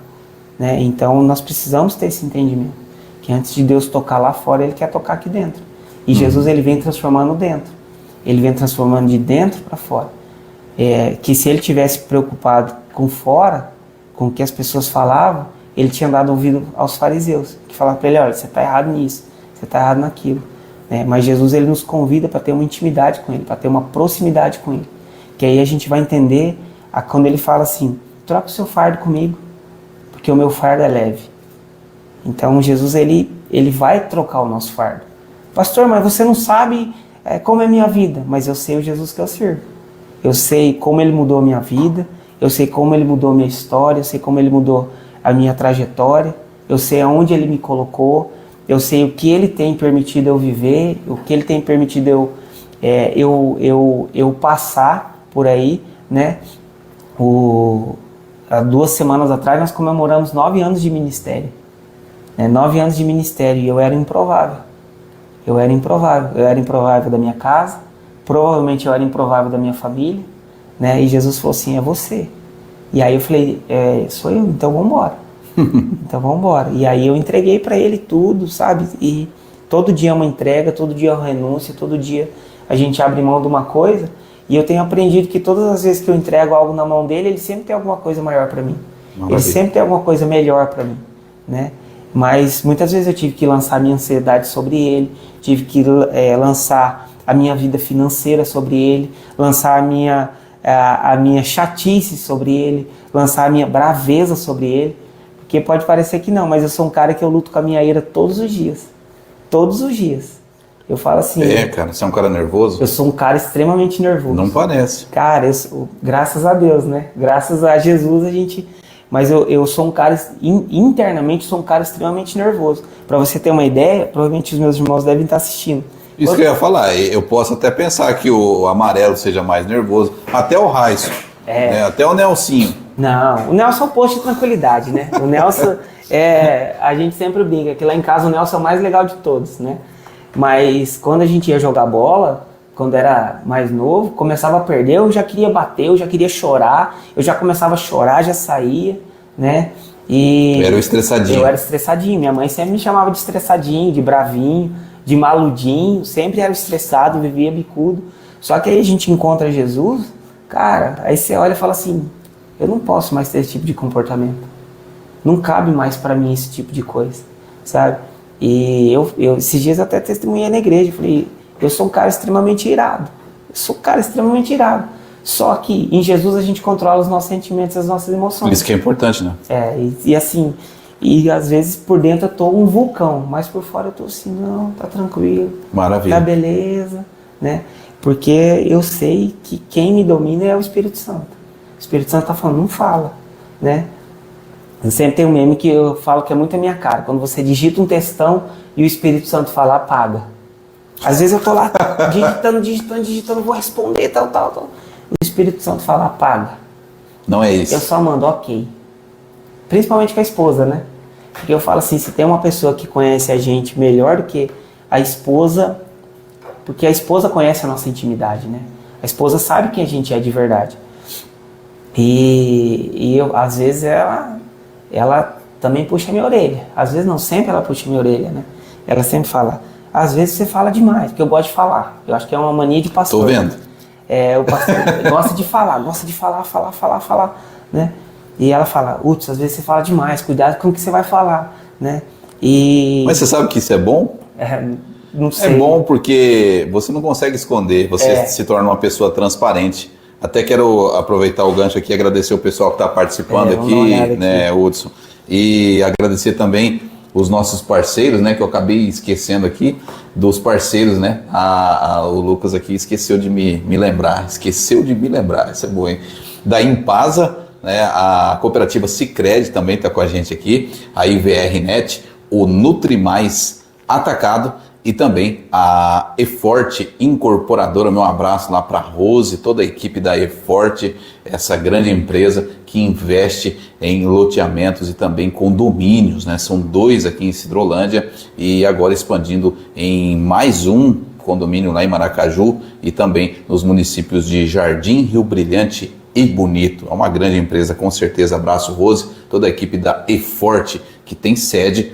né? Então nós precisamos ter esse entendimento, que antes de Deus tocar lá fora, Ele quer tocar aqui dentro. E Jesus, ele vem transformando dentro, ele vem transformando de dentro para fora. Que se ele tivesse preocupado com fora, com o que as pessoas falavam, ele tinha dado ouvido aos fariseus, que falavam para ele, olha, você está errado nisso, você está errado naquilo, né? Mas Jesus, ele nos convida para ter uma intimidade com ele, para ter uma proximidade com ele, que aí a gente vai entender quando ele fala assim, troca o seu fardo comigo, porque o meu fardo é leve. Então Jesus, ele vai trocar o nosso fardo. Pastor, mas você não sabe como é a minha vida, mas eu sei o Jesus que eu sirvo. Eu sei como ele mudou a minha vida, eu sei como ele mudou a minha história, eu sei como ele mudou a minha trajetória, eu sei aonde ele me colocou, eu sei o que ele tem permitido eu viver, o que ele tem permitido eu passar por aí, né? Há 2 semanas atrás nós comemoramos 9 anos de ministério. 9 anos de ministério, e eu era improvável. Eu era improvável da minha casa, provavelmente eu era improvável da minha família, né? E Jesus falou assim, é você. E aí eu falei, sou eu, então vamos embora. Então vamos embora. E aí eu entreguei para ele tudo, sabe? E todo dia é uma entrega, todo dia é uma renúncia, todo dia a gente abre mão de uma coisa. E eu tenho aprendido que todas as vezes que eu entrego algo na mão dele, ele sempre tem alguma coisa maior para mim. Ele sempre tem alguma coisa melhor para mim, né? Mas muitas vezes eu tive que lançar a minha ansiedade sobre ele, tive que lançar a minha vida financeira sobre ele, lançar a minha chatice sobre ele, lançar a minha braveza sobre ele, porque pode parecer que não, mas eu sou um cara que eu luto com a minha ira todos os dias. Todos os dias. Eu falo assim... cara, você é um cara nervoso? Eu sou um cara extremamente nervoso. Não parece. Cara, graças a Deus, né? Graças a Jesus a gente Mas eu sou um cara, internamente, sou um cara extremamente nervoso. Para você ter uma ideia, provavelmente os meus irmãos devem estar assistindo. Isso que eu ia falar, eu posso até pensar que o amarelo seja mais nervoso, até o Raisso, né? Até o Nelsinho. Não, o Nelson é o posto de tranquilidade, né? O Nelson, a gente sempre brinca que lá em casa o Nelson é o mais legal de todos, né? Mas quando a gente ia jogar bola, quando era mais novo, começava a perder, eu já queria bater, eu já queria chorar, eu já começava a chorar, já saía, né? E era o estressadinho. Eu era estressadinho, minha mãe sempre me chamava de estressadinho, de bravinho, de maludinho, sempre era estressado, vivia bicudo. Só que aí a gente encontra Jesus, cara, aí você olha e fala assim, eu não posso mais ter esse tipo de comportamento. Não cabe mais pra mim esse tipo de coisa, sabe? E eu esses dias até testemunhei na igreja, falei, eu sou um cara extremamente irado. Eu sou um cara extremamente irado. Só que em Jesus a gente controla os nossos sentimentos, as nossas emoções. Isso que é importante, né? E assim, e às vezes por dentro eu tô um vulcão, mas por fora eu tô assim, não, tá tranquilo. Maravilha. Tá beleza, né? Porque eu sei que quem me domina é o Espírito Santo. O Espírito Santo tá falando, não fala, né? Eu sempre tenho um meme que eu falo que é muito a minha cara. Quando você digita um textão e o Espírito Santo fala, apaga. Às vezes eu tô lá digitando, vou responder, tal. O Espírito Santo fala, apaga. Não é isso. Eu só mando, ok. Principalmente com a esposa, né? Porque eu falo assim, se tem uma pessoa que conhece a gente melhor do que a esposa, porque a esposa conhece a nossa intimidade, né? A esposa sabe quem a gente é de verdade. E eu, às vezes ela também puxa minha orelha. Às vezes não, sempre ela puxa minha orelha, né? Ela sempre fala, às vezes você fala demais, porque eu gosto de falar. Eu acho que é uma mania de pastor. Tô vendo. O pastor gosta de falar, né? E ela fala, Hudson, às vezes você fala demais, cuidado com o que você vai falar, né? Mas você sabe que isso é bom? Não sei. É bom porque você não consegue esconder, você se torna uma pessoa transparente. Até quero aproveitar o gancho aqui e agradecer o pessoal que está participando aqui, né, Hudson? E agradecer também os nossos parceiros, né, que eu acabei esquecendo aqui, dos parceiros, né, o Lucas aqui esqueceu de me lembrar, isso é bom, hein? Da Impasa, né, a cooperativa Sicredi também está com a gente aqui, a IVRnet, o Nutrimais Atacado e também a Eforte Incorporadora. Meu abraço lá para a Rose, toda a equipe da Eforte, essa grande empresa que investe em loteamentos e também condomínios, né? São 2 aqui em Sidrolândia e agora expandindo em mais um condomínio lá em Maracaju e também nos municípios de Jardim, Rio Brilhante e Bonito. É uma grande empresa, com certeza. Abraço, Rose, toda a equipe da Eforte, que tem sede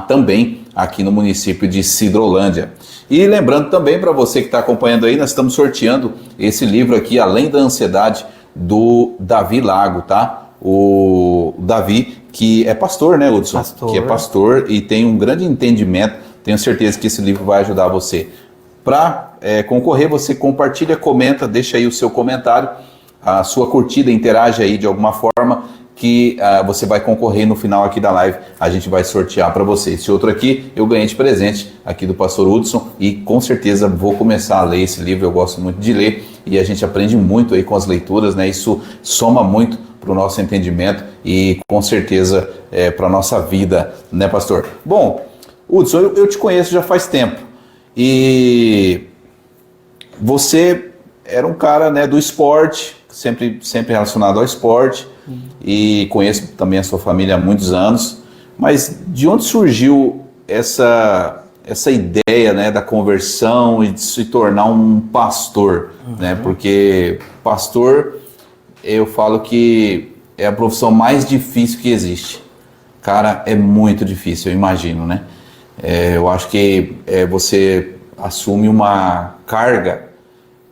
também aqui no município de Sidrolândia. E lembrando também para você que está acompanhando aí, nós estamos sorteando esse livro aqui, Além da Ansiedade, do Davi Lago, tá? O Davi, que é pastor, né, Hudson? Pastor. Que é pastor e tem um grande entendimento. Tenho certeza que esse livro vai ajudar você. Para concorrer, você compartilha, comenta, deixa aí o seu comentário, a sua curtida, interage aí de alguma forma, que você vai concorrer no final aqui da live, a gente vai sortear para você. Esse outro aqui eu ganhei de presente aqui do pastor Hudson e com certeza vou começar a ler esse livro, eu gosto muito de ler e a gente aprende muito aí com as leituras, né? Isso soma muito para o nosso entendimento e com certeza para a nossa vida, né, pastor? Bom, Hudson, eu te conheço já faz tempo e você era um cara, né, do esporte, sempre relacionado ao esporte, e conheço também a sua família há muitos anos, mas de onde surgiu essa ideia, né, da conversão e de se tornar um pastor, né? Porque pastor, eu falo que é a profissão mais difícil que existe. Cara, é muito difícil, eu imagino, né? Eu acho que você assume uma carga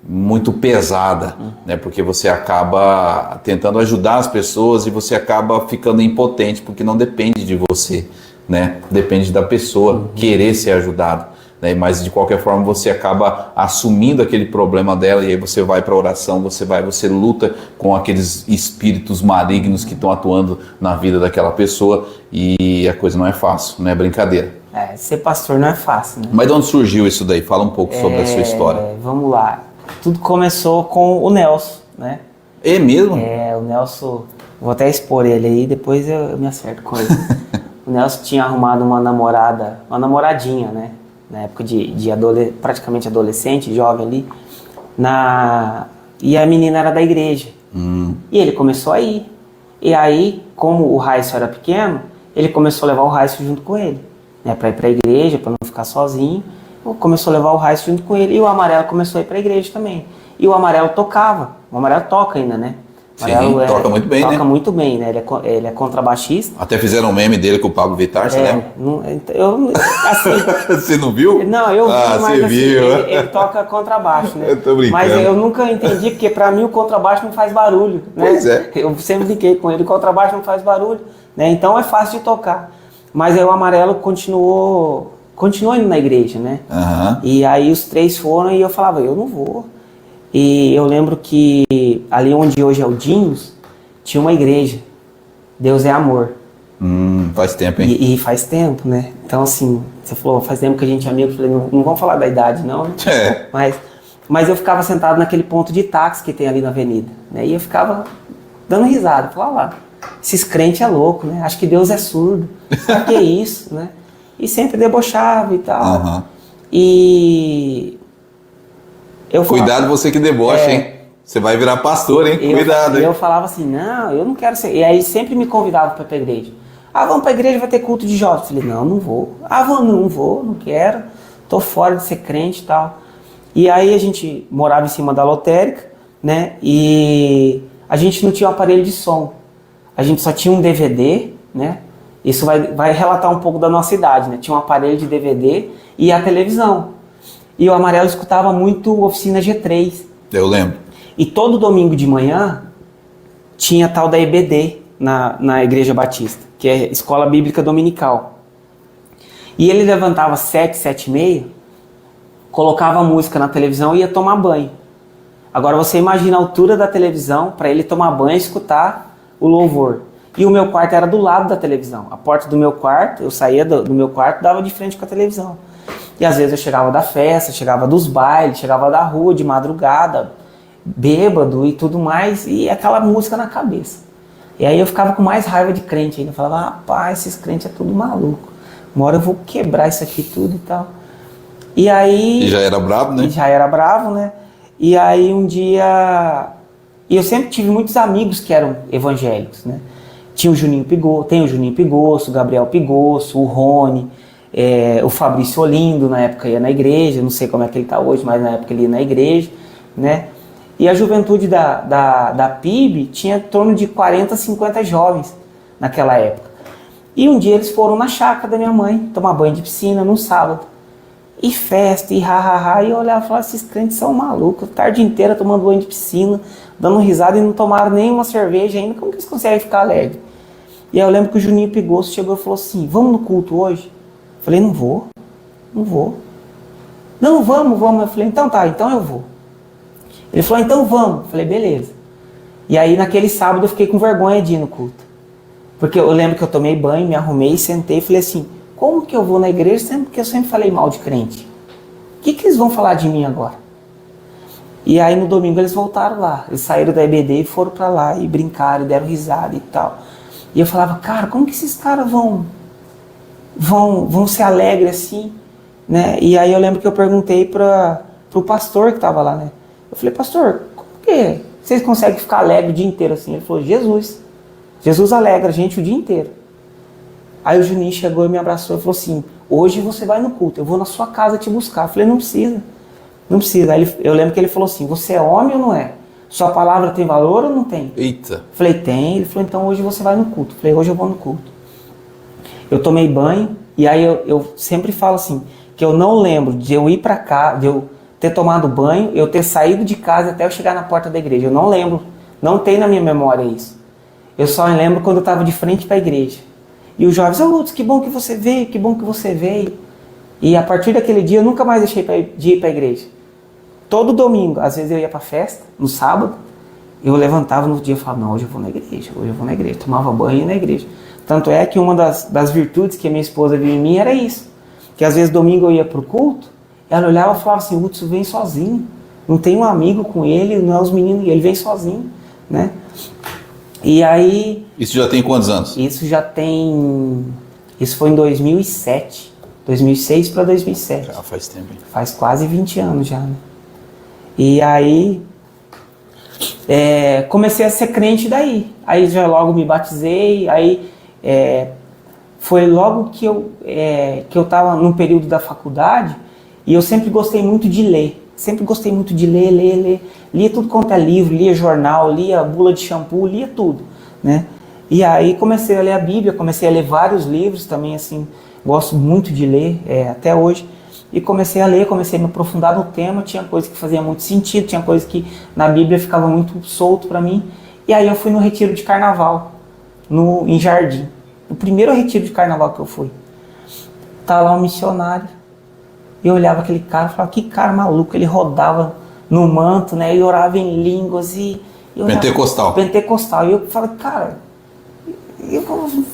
muito pesada, né? Porque você acaba tentando ajudar as pessoas e você acaba ficando impotente, porque não depende de você, né? Depende da pessoa querer ser ajudado, né? Mas de qualquer forma você acaba assumindo aquele problema dela e aí você vai para a oração, você luta com aqueles espíritos malignos que estão atuando na vida daquela pessoa e a coisa não é fácil, não é brincadeira. Ser pastor não é fácil, né? Mas de onde surgiu isso daí? Fala um pouco sobre a sua história. Vamos lá. Tudo começou com o Nelson, né? É mesmo? O Nelson, Vou até expor ele aí, depois eu me acerto com ele. O Nelson tinha arrumado uma namoradinha, né? Na época de praticamente adolescente, jovem ali. E a menina era da igreja. E ele começou a ir. E aí, como o Raísso era pequeno, ele começou a levar o Raísso junto com ele, né? Para ir para a igreja, para não ficar sozinho. Começou a levar o Raísso junto com ele. E o Amarelo começou a ir para a igreja também. E o Amarelo tocava. O Amarelo toca ainda, né? Sim, toca muito bem, né? Toca muito bem, né? Ele é contrabaixista. Até fizeram um meme dele com o Pablo Vittar, você lembra? Assim, você não viu? Não, eu vi, mas assim, viu. Ele toca contrabaixo, né? Eu tô brincando. Mas eu nunca entendi, porque pra mim o contrabaixo não faz barulho, né? Pois é. Eu sempre brinquei com ele, o contrabaixo não faz barulho, né? Então é fácil de tocar. Mas aí o Amarelo continuou indo na igreja, né? E aí os três foram e eu falava, eu não vou. E eu lembro que ali onde hoje é o Dinhos, tinha uma igreja, Deus é Amor. Faz tempo, hein? E faz tempo, né? Então assim, você falou, faz tempo que a gente é amigo, eu falei, não vamos falar da idade não, né? Mas eu ficava sentado naquele ponto de táxi que tem ali na avenida, né? E eu ficava dando risada, falava lá, esses crentes é louco, né? Acho que Deus é surdo, pra que isso, né? E sempre debochava e tal. E... Cuidado você que debocha, hein? Você vai virar pastor, hein? Cuidado, hein? Eu falava assim, não, eu não quero ser... E aí sempre me convidavam para ir pra igreja. Vamos pra igreja, vai ter culto de jovens. Eu falei, não vou. Não vou, não quero. Tô fora de ser crente e tal. E aí a gente morava em cima da lotérica, né? E a gente não tinha um aparelho de som. A gente só tinha um DVD, né? Isso vai relatar um pouco da nossa idade, né? Tinha um aparelho de DVD e a televisão. E o Amarelo escutava muito Oficina G3. Eu lembro. E todo domingo de manhã tinha a tal da EBD na Igreja Batista, que é Escola Bíblica Dominical. E ele levantava 7h30, colocava a música na televisão e ia tomar banho. Agora você imagina a altura da televisão para ele tomar banho e escutar o louvor. E o meu quarto era do lado da televisão. A porta do meu quarto, eu saía do meu quarto, dava de frente com a televisão. E às vezes eu chegava da festa, chegava dos bailes, chegava da rua de madrugada, bêbado e tudo mais, e aquela música na cabeça. E aí eu ficava com mais raiva de crente ainda. Eu falava, rapaz, esses crentes é tudo maluco. Uma hora eu vou quebrar isso aqui tudo e tal. E aí... E já era bravo, né? Já era bravo, né? E aí um dia... E eu sempre tive muitos amigos que eram evangélicos, né? Tinha o Juninho Pigosso, tem o Juninho Pigosso, o Gabriel Pigosso, o Rony... o Fabrício Olindo, na época ia na igreja, não sei como é que ele está hoje, mas na época ele ia na igreja, né? E a juventude da PIB tinha em torno de 40, 50 jovens naquela época. E um dia eles foram na chácara da minha mãe tomar banho de piscina num sábado. E festa, e ha-ha-ha, e eu olhava e falava, esses crentes são malucos, a tarde inteira tomando banho de piscina, dando risada e não tomaram nenhuma cerveja ainda, como que eles conseguem ficar alegres? E aí eu lembro que o Juninho Pigosso chegou e falou assim, vamos no culto hoje? Eu falei, não vou. Não, vamos. Eu falei, então tá, então eu vou. Ele falou, então vamos. Eu falei, beleza. E aí naquele sábado eu fiquei com vergonha de ir no culto. Porque eu lembro que eu tomei banho, me arrumei, sentei e falei assim, como que eu vou na igreja porque eu sempre falei mal de crente? O que eles vão falar de mim agora? E aí no domingo eles voltaram lá. Eles saíram da EBD e foram pra lá e brincaram, e deram risada e tal. E eu falava, cara, como que esses caras vão ser alegres assim, né? E aí eu lembro que eu perguntei pro pastor que estava lá, né? Eu falei, pastor, como que vocês conseguem ficar alegre o dia inteiro assim? Ele falou, Jesus alegra a gente o dia inteiro. Aí o Juninho chegou e me abraçou e falou assim, hoje você vai no culto, eu vou na sua casa te buscar. Eu falei, não precisa. Aí eu lembro que ele falou assim, você é homem ou não é? Sua palavra tem valor ou não tem? Eita. Eu falei, tem. Ele falou, então hoje você vai no culto. Eu falei, hoje eu vou no culto. Eu tomei banho, e aí eu sempre falo assim, que eu não lembro de eu ir para cá, de eu ter tomado banho, eu ter saído de casa até eu chegar na porta da igreja. Eu não lembro, não tem na minha memória isso. Eu só lembro quando eu estava de frente para a igreja. E os jovens, Lutz, que bom que você veio, que bom que você veio. E a partir daquele dia eu nunca mais deixei de ir para a igreja. Todo domingo, às vezes eu ia para a festa, no sábado, eu levantava no dia e falava, não, hoje eu vou na igreja, tomava banho e ia na igreja. Tanto é que uma das virtudes que a minha esposa viu em mim era isso. Que às vezes domingo eu ia pro culto, ela olhava e falava assim, Hudson vem sozinho. Não tem um amigo com ele, não é os meninos, ele vem sozinho, né? E aí... Isso já tem quantos anos? Isso foi em 2007. 2006 para 2007. Já faz tempo, hein? Faz quase 20 anos já, né? E aí... comecei a ser crente daí. Aí já logo me batizei. Aí foi logo que eu estava num período da faculdade e eu sempre gostei muito de ler. Sempre gostei muito de ler. Lia tudo quanto é livro, lia jornal, lia bula de shampoo, lia tudo, né? E aí comecei a ler a Bíblia, comecei a ler vários livros também, assim, gosto muito de ler, até hoje. E comecei a ler, comecei a me aprofundar no tema, tinha coisa que fazia muito sentido, tinha coisa que na Bíblia ficava muito solto para mim. E aí eu fui no retiro de carnaval, em Jardim. O primeiro retiro de carnaval que eu fui. Tá lá um missionário. E eu olhava aquele cara e falava, que cara maluco, ele rodava no manto, né? E orava em línguas e Pentecostal. Pentecostal. E eu falei, cara,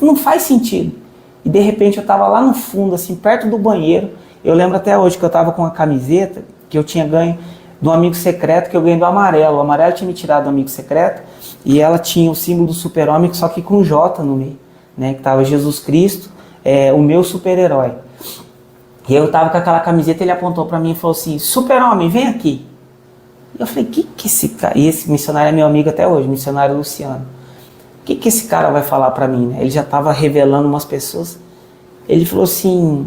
não faz sentido. E de repente eu tava lá no fundo, assim, perto do banheiro. Eu lembro até hoje que eu tava com uma camiseta que eu tinha ganho de um amigo secreto, que eu ganhei do Amarelo. O Amarelo tinha me tirado do amigo secreto e ela tinha o símbolo do super-homem, só que com J no meio, né? Que tava Jesus Cristo, o meu super-herói. E eu tava com aquela camiseta, ele apontou para mim e falou assim, super-homem, vem aqui. E eu falei, que esse cara... E esse missionário é meu amigo até hoje, missionário Luciano. O que esse cara vai falar para mim, né? Ele já estava revelando umas pessoas. Ele falou assim,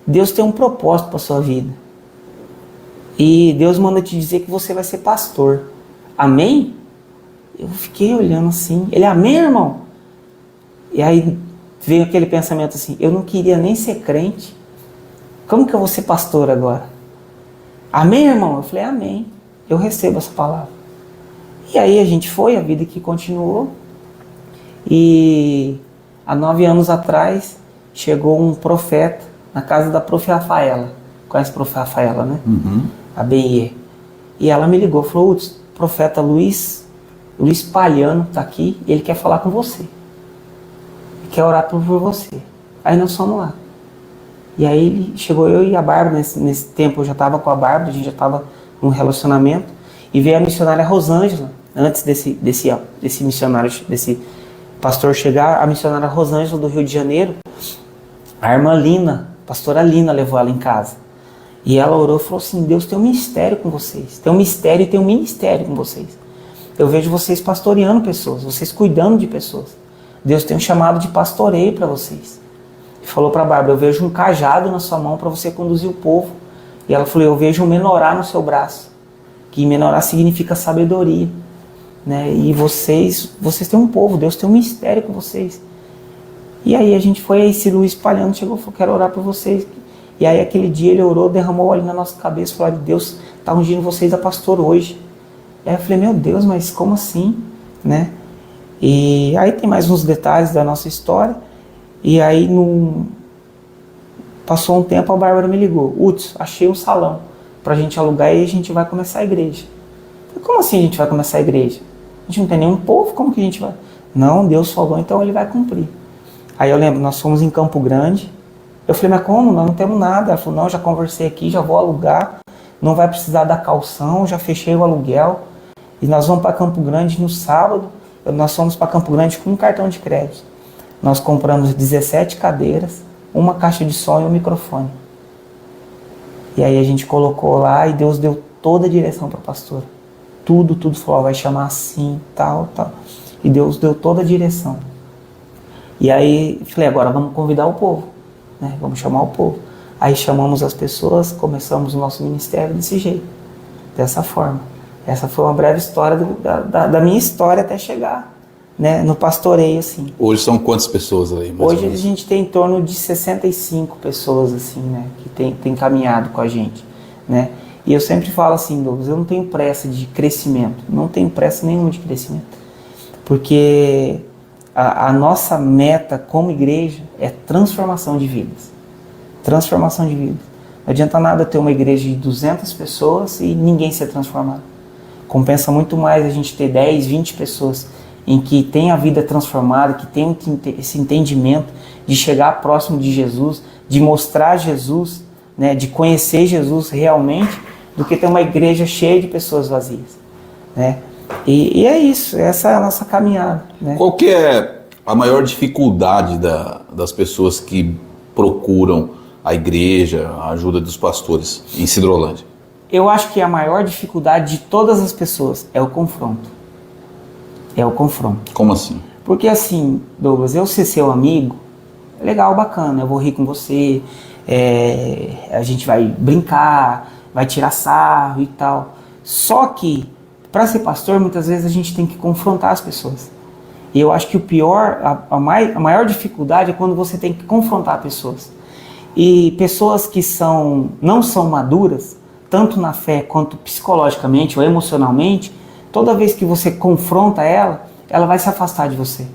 Deus tem um propósito para sua vida. E Deus manda te dizer que você vai ser pastor. Amém? Eu fiquei olhando assim. Ele, amém, irmão? E aí veio aquele pensamento assim, eu não queria nem ser crente. Como que eu vou ser pastor agora? Amém, irmão? Eu falei, amém. Eu recebo essa palavra. E aí a gente foi, a vida que continuou. E há 9 anos atrás chegou um profeta na casa da Prof. Rafaela. Conhece a Prof. Rafaela, né? Uhum. A BIE. E ela me ligou, falou, o profeta Luiz Palhano está aqui e ele quer falar com você. Ele quer orar por você. Aí nós fomos lá. E aí chegou eu e a Bárbara, nesse tempo eu já estava com a Bárbara, a gente já estava num relacionamento, e veio a missionária Rosângela, antes desse missionário, desse pastor chegar, a missionária Rosângela do Rio de Janeiro, a irmã Lina, a pastora Lina levou ela em casa. E ela orou e falou assim, Deus tem um mistério com vocês, tem um mistério e tem um ministério com vocês. Eu vejo vocês pastoreando pessoas, vocês cuidando de pessoas. Deus tem um chamado de pastoreio para vocês. E falou para a Bárbara, eu vejo um cajado na sua mão para você conduzir o povo. E ela falou, eu vejo um menorá no seu braço. Que menorá significa sabedoria. Né? E vocês têm um povo, Deus tem um mistério com vocês. E aí a gente foi, aí esse Luiz Palhano chegou e falou, quero orar por vocês. E aí aquele dia ele orou, derramou óleo na nossa cabeça, falou, Deus está ungindo vocês a pastor hoje. E aí eu falei, meu Deus, mas como assim? Né? E aí tem mais uns detalhes da nossa história. E aí, passou um tempo, a Bárbara me ligou. Uts, achei um salão pra gente alugar e a gente vai começar a igreja. Eu falei, como assim a gente vai começar a igreja? A gente não tem nenhum povo, como que a gente vai? Não, Deus falou, então ele vai cumprir. Aí eu lembro, nós fomos em Campo Grande. Eu falei, mas como? Nós não temos nada. Ela falou, não, já conversei aqui, já vou alugar. Não vai precisar da calção, já fechei o aluguel. E nós vamos para Campo Grande no sábado. Nós fomos para Campo Grande com um cartão de crédito. Nós compramos 17 cadeiras, uma caixa de som e um microfone. E aí a gente colocou lá e Deus deu toda a direção para a pastora. Tudo falou, vai chamar assim, tal. E Deus deu toda a direção. E aí falei, agora vamos convidar o povo, né? Vamos chamar o povo. Aí chamamos as pessoas, começamos o nosso ministério desse jeito, dessa forma. Essa foi uma breve história da minha história até chegar, né, no pastoreio, assim. Hoje são quantas pessoas aí? Hoje a gente tem em torno de 65 pessoas, assim, né, que tem caminhado com a gente, né. E eu sempre falo assim, Douglas, eu não tenho pressa de crescimento, não tenho pressa nenhuma de crescimento, porque a nossa meta como igreja é transformação de vidas. Transformação de vidas. Não adianta nada ter uma igreja de 200 pessoas e ninguém ser transformado. Compensa muito mais a gente ter 10, 20 pessoas em que tem a vida transformada, que tem esse entendimento de chegar próximo de Jesus, de mostrar Jesus, né, de conhecer Jesus realmente, do que ter uma igreja cheia de pessoas vazias, né? E é isso, essa é a nossa caminhada, né? Qual que é a maior dificuldade das pessoas que procuram a igreja, a ajuda dos pastores em Sidrolândia? Eu acho que a maior dificuldade de todas as pessoas é o confronto. É o confronto. Como assim? Porque assim, Douglas, eu ser seu amigo, é legal, bacana, eu vou rir com você, a gente vai brincar, vai tirar sarro e tal. Só que, para ser pastor, muitas vezes a gente tem que confrontar as pessoas. E eu acho que o pior, a maior dificuldade é quando você tem que confrontar pessoas. E pessoas que não são maduras, tanto na fé quanto psicologicamente ou emocionalmente, toda vez que você confronta ela, ela vai se afastar de você.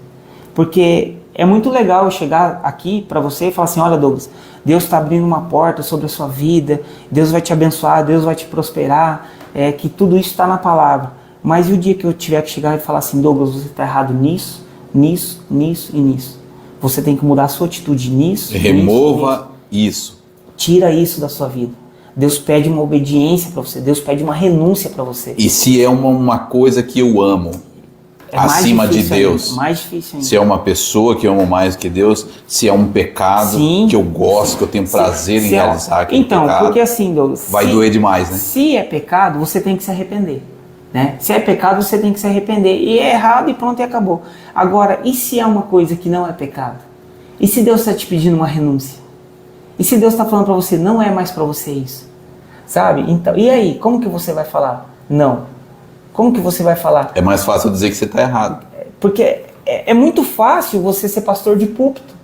Porque é muito legal eu chegar aqui para você e falar assim, olha Douglas, Deus está abrindo uma porta sobre a sua vida, Deus vai te abençoar, Deus vai te prosperar, que tudo isso está na palavra. Mas e o dia que eu tiver que chegar e falar assim, Douglas, você está errado nisso, nisso, nisso e nisso. Você tem que mudar a sua atitude nisso. Remova isso. Tira isso da sua vida. Deus pede uma obediência para você, Deus pede uma renúncia para você. E se é uma coisa que eu amo, acima de Deus, mais difícil ainda. Se é uma pessoa que eu amo mais que Deus, se é um pecado que eu gosto, que eu tenho prazer em realizar aquele pecado. Então, porque assim, Douglas, vai doer demais, né? Se é pecado, você tem que se arrepender. Né? Se é pecado, você tem que se arrepender. E é errado e pronto, e acabou. Agora, e se é uma coisa que não é pecado? E se Deus está te pedindo uma renúncia? E se Deus está falando para você, não é mais para você isso? Sabe? Então, e aí, como que você vai falar? Não. Como que você vai falar? É mais fácil dizer que você está errado. Porque é muito fácil você ser pastor de púlpito.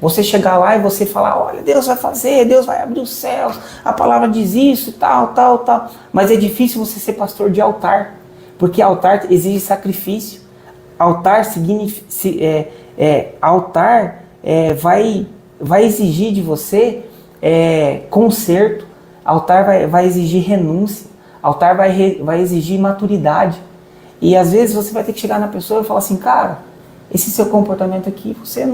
Você chegar lá e você falar, olha, Deus vai fazer, Deus vai abrir os céus, a palavra diz isso, tal, tal, tal. Mas é difícil você ser pastor de altar, porque altar exige sacrifício. Altar vai exigir de você conserto. Altar vai exigir renúncia. Altar vai exigir maturidade. E às vezes você vai ter que chegar na pessoa e falar assim, cara, esse seu comportamento aqui, você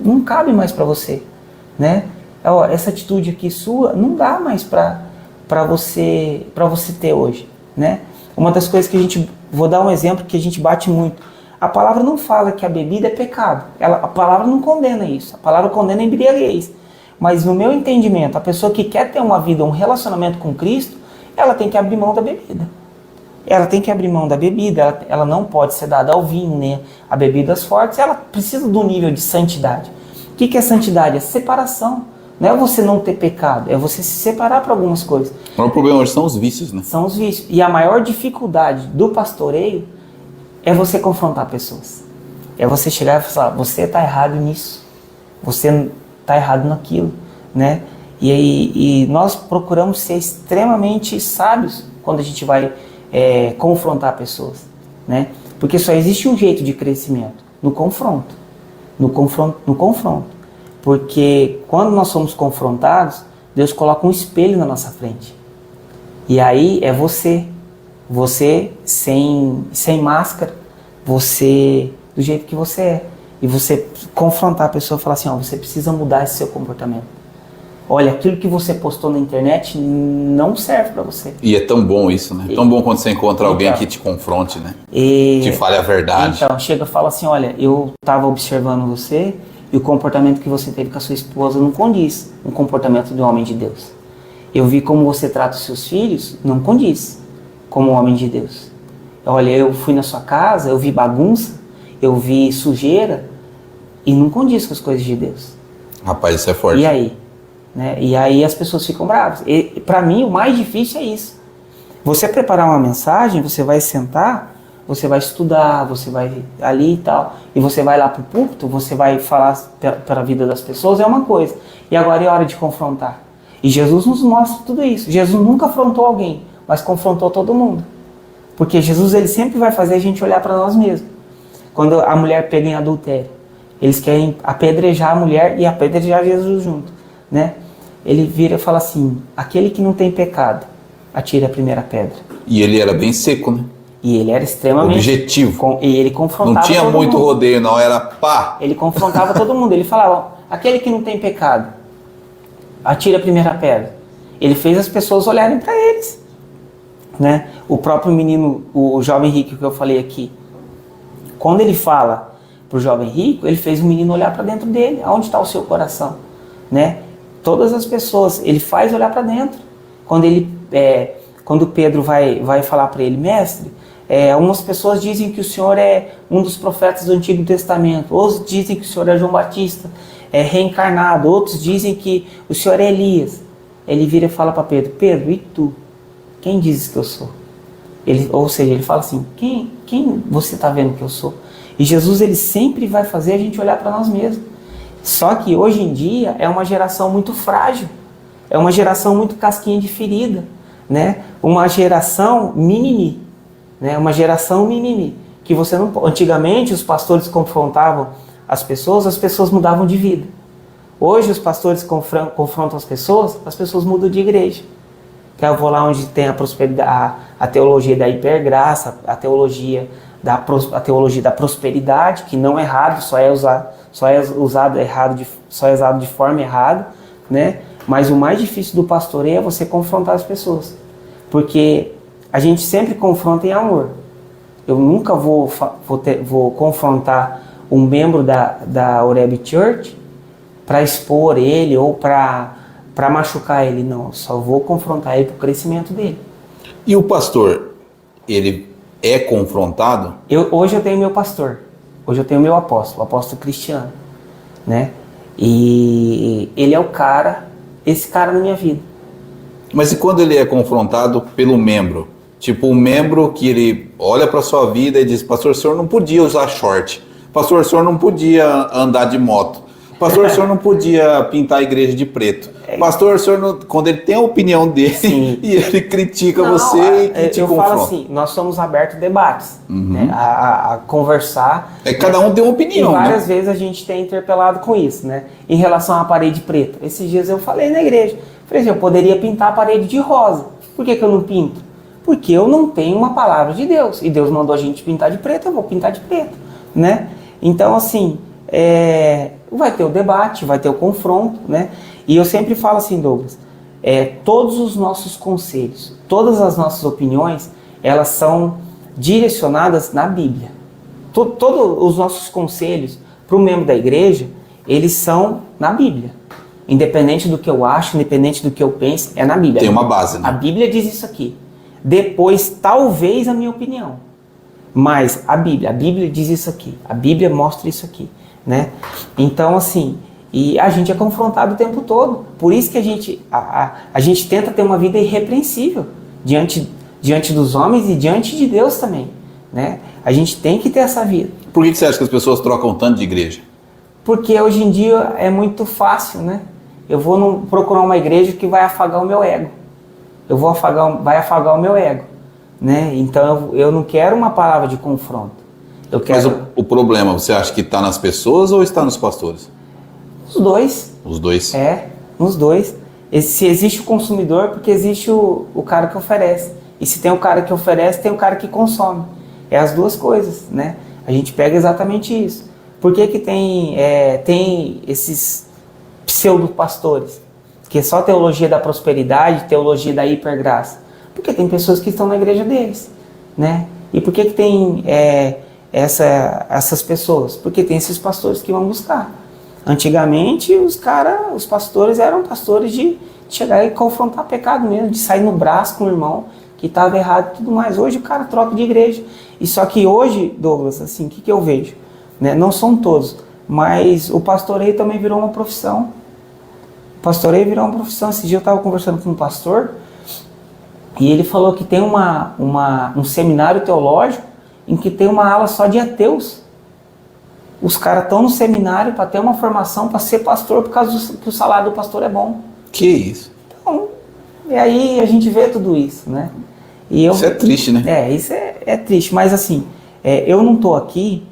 não cabe mais para você, né? Essa atitude aqui sua não dá mais para você ter hoje, né? Uma das coisas que vou dar um exemplo que a gente bate muito. A palavra não fala que a bebida é pecado. A palavra não condena isso. A palavra condena a embriaguez. Mas no meu entendimento, a pessoa que quer ter uma vida, um relacionamento com Cristo, ela tem que abrir mão da bebida. Ela tem que abrir mão da bebida, ela não pode ser dada ao vinho, né? A bebidas fortes, ela precisa do nível de santidade. O que é santidade? É separação. Não é você não ter pecado, é você se separar para algumas coisas. O maior problema hoje são os vícios, né? São os vícios. E a maior dificuldade do pastoreio é você confrontar pessoas. É você chegar e falar, você está errado nisso, você está errado naquilo, né? E nós procuramos ser extremamente sábios quando a gente vai confrontar pessoas, né? Porque só existe um jeito de crescimento, no confronto. No confronto. Porque quando nós somos confrontados, Deus coloca um espelho na nossa frente. E aí é você sem máscara, você do jeito que você é. E você confrontar a pessoa e falar assim, você precisa mudar esse seu comportamento. Olha, aquilo que você postou na internet não serve para você. E é tão bom isso, né? Tão bom quando você encontra alguém que te confronte, né? Que fale a verdade. Então, chega e fala assim, olha, eu estava observando você e o comportamento que você teve com a sua esposa não condiz com o comportamento de um homem de Deus. Eu vi como você trata os seus filhos, não condiz como um homem de Deus. Olha, eu fui na sua casa, eu vi bagunça, eu vi sujeira e não condiz com as coisas de Deus. Rapaz, isso é forte. E aí? Né? E aí as pessoas ficam bravas. E para mim o mais difícil é isso. Você preparar uma mensagem, você vai sentar, você vai estudar, você vai ali e tal, e você vai lá pro púlpito, você vai falar para a vida das pessoas, é uma coisa. E agora é hora de confrontar. E Jesus nos mostra tudo isso. Jesus nunca afrontou alguém, mas confrontou todo mundo. Porque Jesus ele sempre vai fazer a gente olhar para nós mesmos. Quando a mulher pega em adultério, eles querem apedrejar a mulher e apedrejar Jesus junto, né? Ele vira e fala assim, aquele que não tem pecado, atira a primeira pedra. E ele era bem seco, né? E ele era extremamente... objetivo. E ele confrontava não tinha todo muito mundo. rodeio, não, era pá. Ele confrontava todo mundo, ele falava, aquele que não tem pecado, atira a primeira pedra. Ele fez as pessoas olharem para eles. né? O próprio menino, o jovem rico que eu falei aqui, quando ele fala pro jovem rico, ele fez o menino olhar para dentro dele. Aonde está o seu coração, né? Todas as pessoas, ele faz olhar para dentro. Quando Pedro vai falar para ele, mestre, algumas pessoas dizem que o Senhor é um dos profetas do Antigo Testamento, outros dizem que o Senhor é João Batista, é reencarnado, outros dizem que o Senhor é Elias. Ele vira e fala para Pedro, Pedro, e tu? Quem dizes que eu sou? Ou seja, ele fala assim, quem você está vendo que eu sou? E Jesus, ele sempre vai fazer a gente olhar para nós mesmos. Só que hoje em dia é uma geração muito frágil, é uma geração muito casquinha de ferida, né? Uma geração mimimi, né? Uma geração mimimi, que você não... Antigamente os pastores confrontavam as pessoas mudavam de vida. Hoje os pastores confrontam as pessoas mudam de igreja. Que eu vou lá onde tem a prosperidade, a teologia da hipergraça, a teologia da prosperidade, que não é errado, só é usado de forma errada, né? Mas o mais difícil do pastoreio é você confrontar as pessoas, porque a gente sempre confronta em amor. Eu nunca vou confrontar um membro da Oreb Church para expor ele ou para machucar ele, não. Só vou confrontar ele para o crescimento dele. E o pastor, ele é confrontado? Hoje eu tenho meu pastor, hoje eu tenho meu apóstolo, o apóstolo Cristiano, né? E ele é esse cara na minha vida. Mas e quando ele é confrontado pelo membro? Tipo, um membro que ele olha para sua vida e diz, pastor, o senhor não podia usar short. Pastor, o senhor não podia andar de moto. Pastor, o senhor não podia pintar a igreja de preto. Pastor, o senhor não... Quando ele tem a opinião dele, sim, e ele critica você e te confronta. Eu falo assim, nós somos abertos a debates, né? a conversar. Cada um tem uma opinião. E várias vezes a gente tem interpelado com isso, né? Em relação à parede preta. Esses dias eu falei na igreja, falei assim, eu poderia pintar a parede de rosa. Por que eu não pinto? Porque eu não tenho uma palavra de Deus. E Deus mandou a gente pintar de preto, eu vou pintar de preto, né? Então, assim, vai ter o debate, vai ter o confronto, né? E eu sempre falo assim, Douglas, todos os nossos conselhos, todas as nossas opiniões, elas são direcionadas na Bíblia. Todos os nossos conselhos para o membro da igreja, eles são na Bíblia. Independente do que eu acho, independente do que eu penso, é na Bíblia. Tem uma base, né? A Bíblia diz isso aqui. Depois, talvez, a minha opinião. Mas a Bíblia diz isso aqui. A Bíblia mostra isso aqui, né? Então, assim, e a gente é confrontado o tempo todo. Por isso que a gente tenta ter uma vida irrepreensível diante dos homens e diante de Deus também, né? A gente tem que ter essa vida. Por que você acha que as pessoas trocam tanto de igreja? Porque hoje em dia é muito fácil, né? Eu vou procurar uma igreja que vai afagar o meu ego. Vai afagar o meu ego, né? Então eu não quero uma palavra de confronto. Mas o problema, você acha que está nas pessoas ou está nos pastores? Os dois. Os dois? Nos dois. Se existe o consumidor, porque existe o cara que oferece. E se tem o cara que oferece, tem o cara que consome. É as duas coisas, né? A gente pega exatamente isso. Por que tem esses pseudo-pastores? Que é só teologia da prosperidade, teologia da hipergraça. Porque tem pessoas que estão na igreja deles, né? E por que tem essas pessoas? Porque tem esses pastores que vão buscar. Antigamente, os pastores eram pastores de chegar e confrontar pecado mesmo, de sair no braço com o irmão que estava errado e tudo mais. Hoje o cara troca de igreja. E só que hoje, Douglas, assim, o que eu vejo? Né? Não são todos, mas o pastoreio também virou uma profissão. O pastoreio virou uma profissão. Esse dia eu estava conversando com um pastor e ele falou que tem um seminário teológico em que tem uma ala só de ateus. Os caras estão no seminário para ter uma formação para ser pastor por causa que o salário do pastor é bom. Que isso? Então, e aí a gente vê tudo isso, né? Isso é triste, né? Isso é triste, mas assim, eu não estou aqui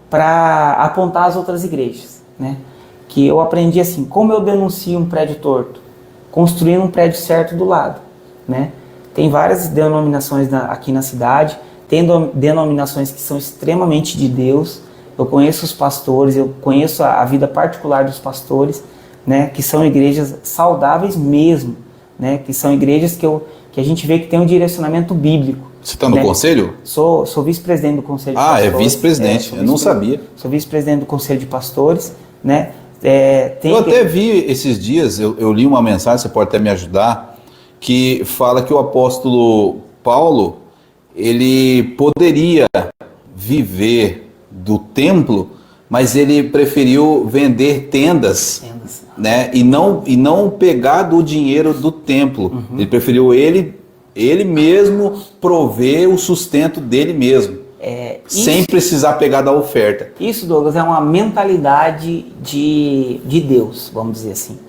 para apontar as outras igrejas, né? Que eu aprendi assim, como eu denuncio um prédio torto, construindo um prédio certo do lado, né? Tem várias denominações aqui na cidade, tem denominações que são extremamente de Deus. Eu conheço os pastores, eu conheço a vida particular dos pastores, né? Que são igrejas saudáveis mesmo, né? Que são igrejas que que a gente vê que tem um direcionamento bíblico. Você está no conselho? Sou vice-presidente do Conselho de Pastores. É vice-presidente, eu não sabia. Sou vice-presidente do Conselho de Pastores, né? Eu até vi esses dias, eu li uma mensagem, você pode até me ajudar, que fala que o apóstolo Paulo, ele poderia viver do templo, mas ele preferiu vender tendas, né? E não pegar do dinheiro do templo. Ele preferiu ele mesmo prover o sustento dele mesmo, sem precisar pegar da oferta. Isso, Douglas, é uma mentalidade de Deus, vamos dizer assim.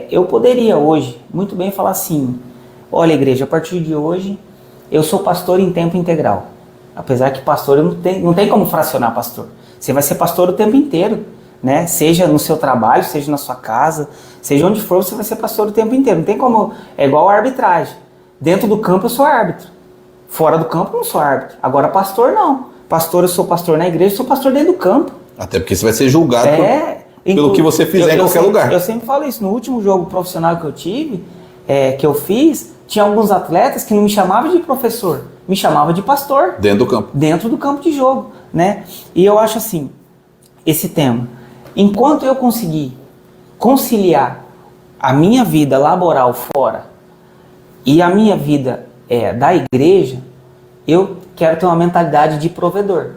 Eu poderia hoje muito bem falar assim: olha, igreja, a partir de hoje eu sou pastor em tempo integral. Apesar que pastor não tem como fracionar pastor. Você vai ser pastor o tempo inteiro, né? Seja no seu trabalho, seja na sua casa, seja onde for, você vai ser pastor o tempo inteiro. Não tem como, é igual a arbitragem. Dentro do campo eu sou árbitro, fora do campo eu não sou árbitro. Agora pastor não. Pastor, eu sou pastor na igreja, eu sou pastor dentro do campo. Até porque você vai ser julgado pelo que você fizer em qualquer lugar. Eu sempre falo isso. No último jogo profissional que eu tive, que eu fiz, tinha alguns atletas que não me chamavam de professor, me chamavam de pastor. Dentro do campo. Dentro do campo de jogo, né? E eu acho assim, esse tema, enquanto eu conseguir conciliar a minha vida laboral fora e a minha vida da igreja, eu quero ter uma mentalidade de provedor.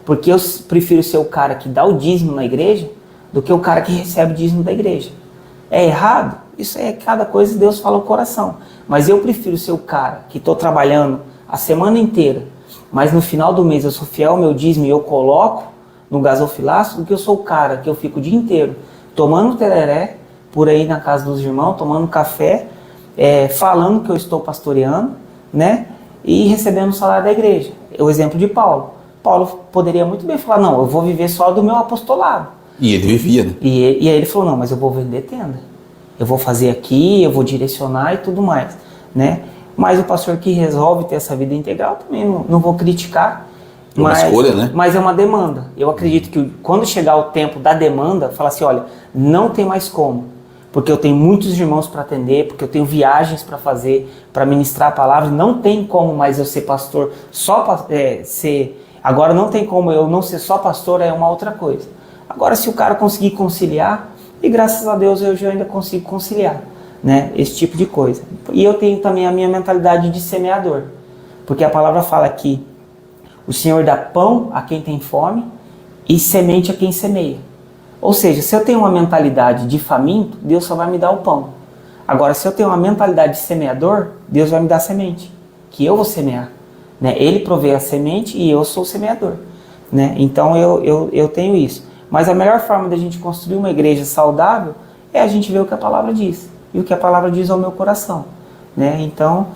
Porque eu prefiro ser o cara que dá o dízimo na igreja do que o cara que recebe o dízimo da igreja. É errado? Isso cada coisa Deus fala no coração. Mas eu prefiro ser o cara que estou trabalhando a semana inteira, mas no final do mês eu sou fiel ao meu dízimo e eu coloco no gasofilaço, do que eu sou o cara que eu fico o dia inteiro tomando tereré por aí na casa dos irmãos, tomando café, falando que eu estou pastoreando, né? E recebendo o salário da igreja. O exemplo de Paulo. Paulo poderia muito bem falar: não, eu vou viver só do meu apostolado. E ele vivia, né? E aí ele falou: não, mas eu vou vender tenda. Eu vou fazer aqui, eu vou direcionar e tudo mais, né? Mas o pastor que resolve ter essa vida integral também não vou criticar. É uma escolha, né? Mas é uma demanda. Eu acredito que quando chegar o tempo da demanda, falar assim: olha, não tem mais como. Porque eu tenho muitos irmãos para atender, porque eu tenho viagens para fazer, para ministrar a palavra. Não tem como mais eu ser pastor, agora não tem como eu não ser só pastor, é uma outra coisa. Agora, se o cara conseguir conciliar, e graças a Deus eu já ainda consigo conciliar, né, esse tipo de coisa. E eu tenho também a minha mentalidade de semeador, porque a palavra fala que o Senhor dá pão a quem tem fome e semente a quem semeia. Ou seja, se eu tenho uma mentalidade de faminto, Deus só vai me dar o pão. Agora, se eu tenho uma mentalidade de semeador, Deus vai me dar a semente, que eu vou semear, né? Ele provê a semente e eu sou o semeador, né? Então eu tenho isso. Mas a melhor forma da gente construir uma igreja saudável é a gente ver o que a palavra diz. E o que a palavra diz ao meu coração, né? Então,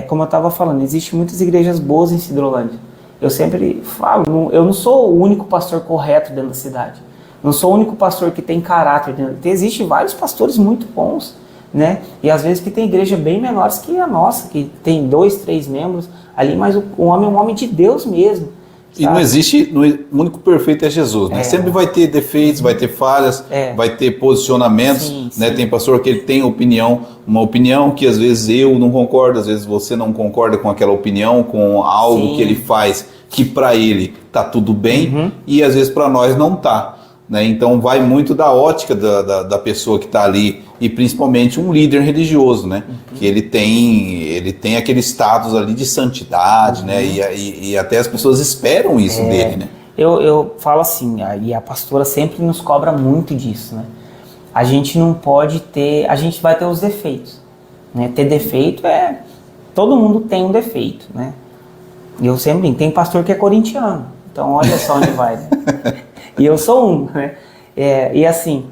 como eu estava falando, existem muitas igrejas boas em Sidrolândia. Eu sempre falo, eu não sou o único pastor correto dentro da cidade. Não sou o único pastor que tem caráter dentro. Existem vários pastores muito bons, né? E às vezes que tem igreja bem menores que a nossa, que tem 2, 3 membros ali, mas o homem é um homem de Deus mesmo. E não existe, o único perfeito é Jesus, né? Sempre vai ter defeitos, vai ter falhas, vai ter posicionamentos, sim, né? Sim. Tem pastor que ele tem uma opinião que às vezes eu não concordo, às vezes você não concorda com aquela opinião, com algo sim. que ele faz que para ele tá tudo bem e às vezes para nós não tá, né? Então vai muito da ótica da pessoa que está ali e principalmente um líder religioso, né? Que ele tem aquele status ali de santidade, né? E até as pessoas esperam isso dele, né? Eu falo assim, e a pastora sempre nos cobra muito disso, né? A gente não pode a gente vai ter os defeitos, né? Ter defeito todo mundo tem um defeito, né? E eu sempre digo, tem pastor que é corintiano, então olha só onde vai, né? E eu sou um, né? E assim,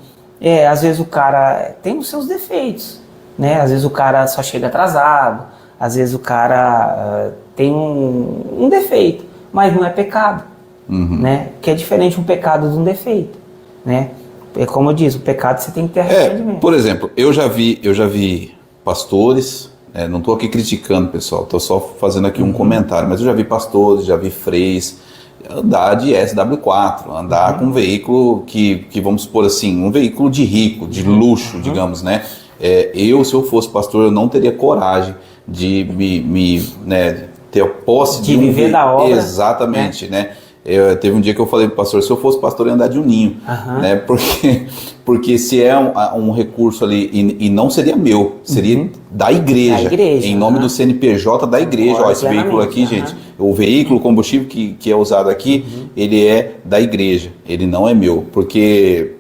às vezes o cara tem os seus defeitos, né? Às vezes o cara só chega atrasado, às vezes o cara tem um defeito, mas não é pecado, né? Que é diferente um pecado de um defeito, né? É como eu disse, o pecado você tem que ter arrependimento. Por exemplo, eu já vi pastores, não estou aqui criticando, pessoal, estou só fazendo aqui um comentário, mas eu já vi pastores, já vi freis andar de SW4, andar com um veículo que vamos supor assim, um veículo de rico, de luxo, digamos, né? Se eu fosse pastor, eu não teria coragem de ter a posse de viver da obra. Exatamente, né? Teve um dia que eu falei pro pastor, se eu fosse pastor, eu ia andar de um ninho, né? Porque se é um recurso ali, e não seria meu, seria da igreja, em nome do CNPJ da igreja. Ó, esse veículo aqui, gente, o veículo, o combustível que é usado aqui, ele é da igreja, ele não é meu, porque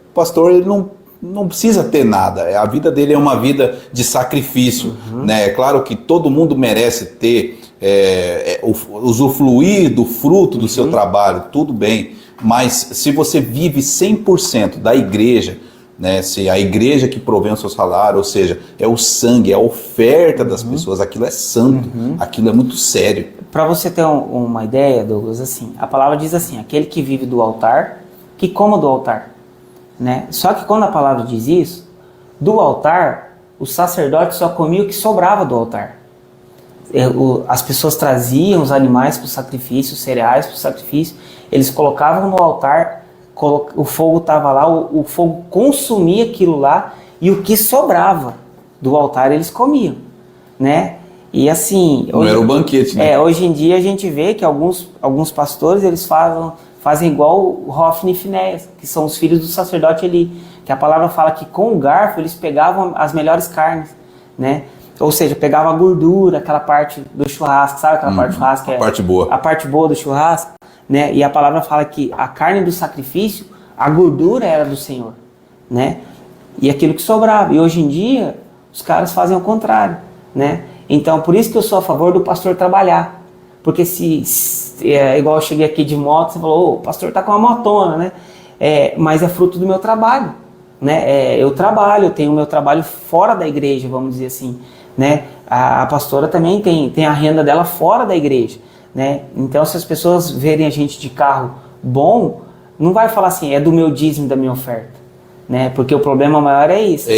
o pastor, ele não precisa ter nada, a vida dele é uma vida de sacrifício, né? É claro que todo mundo merece ter, usufruir do fruto do seu trabalho, tudo bem, mas se você vive 100% da igreja, né? Se a igreja que provém o seu salário, ou seja, é o sangue, é a oferta das pessoas, aquilo é santo, aquilo é muito sério. Para você ter uma ideia, Douglas, assim, a palavra diz assim, aquele que vive do altar, que coma do altar. Né? Só que quando a palavra diz isso, do altar, o sacerdote só comia o que sobrava do altar. As pessoas traziam os animais para o sacrifício, os cereais para o sacrifício, eles colocavam no altar, o fogo estava lá, o fogo consumia aquilo lá, e o que sobrava do altar eles comiam, né? E assim... Não era o banquete, né? Hoje em dia a gente vê que alguns pastores, eles fazem igual o Hofni e Finéias, que são os filhos do sacerdote Eli, que a palavra fala que com o garfo eles pegavam as melhores carnes, né? Ou seja, pegava a gordura, aquela parte do churrasco, sabe? Aquela parte do churrasco a parte boa. A parte boa do churrasco, né? E a palavra fala que a carne do sacrifício, a gordura era do Senhor, né? E aquilo que sobrava. E hoje em dia, os caras fazem o contrário, né? Então, por isso que eu sou a favor do pastor trabalhar. Porque igual eu cheguei aqui de moto, você falou, o pastor tá com uma motona, né? Mas é fruto do meu trabalho, né? Eu trabalho, eu tenho o meu trabalho fora da igreja, vamos dizer assim, né? A pastora também tem a renda dela fora da igreja, né? Então, se as pessoas verem a gente de carro bom, não vai falar assim, é do meu dízimo, da minha oferta, né? Porque o problema maior é isso.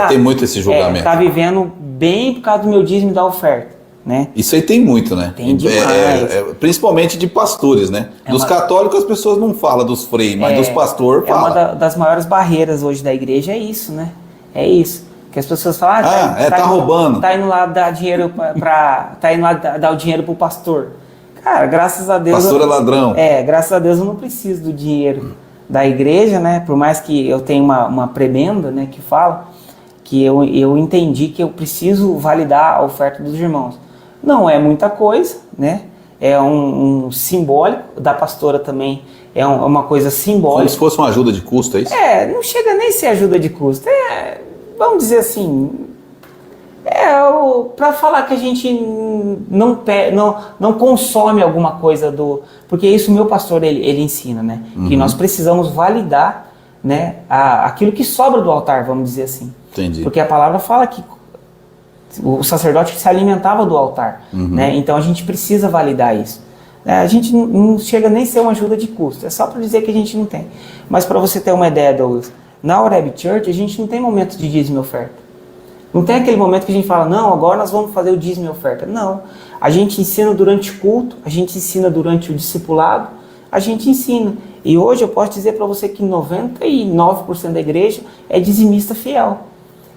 Tem muito esse julgamento. Tá vivendo bem por causa do meu dízimo da oferta, né? Isso aí tem muito, né? Tem demais. Principalmente de pastores, né? Dos católicos as pessoas não falam dos freios, mas dos pastores falam. Uma das maiores barreiras hoje da igreja é isso, né? É isso. Que as pessoas falam, tá roubando. Tá indo lá dar dinheiro tá indo lá dar o dinheiro pro pastor. Cara, graças a Deus... Pastor é ladrão. Graças a Deus eu não preciso do dinheiro da igreja, né? Por mais que eu tenha uma prebenda, né, que fala que eu entendi que eu preciso validar a oferta dos irmãos. Não é muita coisa, né? É um simbólico, da pastora também é uma coisa simbólica. Como se fosse uma ajuda de custo, é isso? Não chega nem a ser ajuda de custo. Vamos dizer assim, para falar que a gente não consome alguma coisa porque isso o meu pastor ele ensina, né? Que nós precisamos validar, né, aquilo que sobra do altar, vamos dizer assim. Entendi. Porque a palavra fala que o sacerdote se alimentava do altar, né? Então a gente precisa validar isso. A gente não chega nem a ser uma ajuda de custo, é só para dizer que a gente não tem. Mas para você ter uma ideia, Douglas, na Oreb Church a gente não tem momento de dízimo e oferta. Não tem aquele momento que a gente fala, não, agora nós vamos fazer o dízimo e oferta. Não, a gente ensina durante o culto, a gente ensina durante o discipulado, a gente ensina. E hoje eu posso dizer para você que 99% da igreja é dizimista fiel.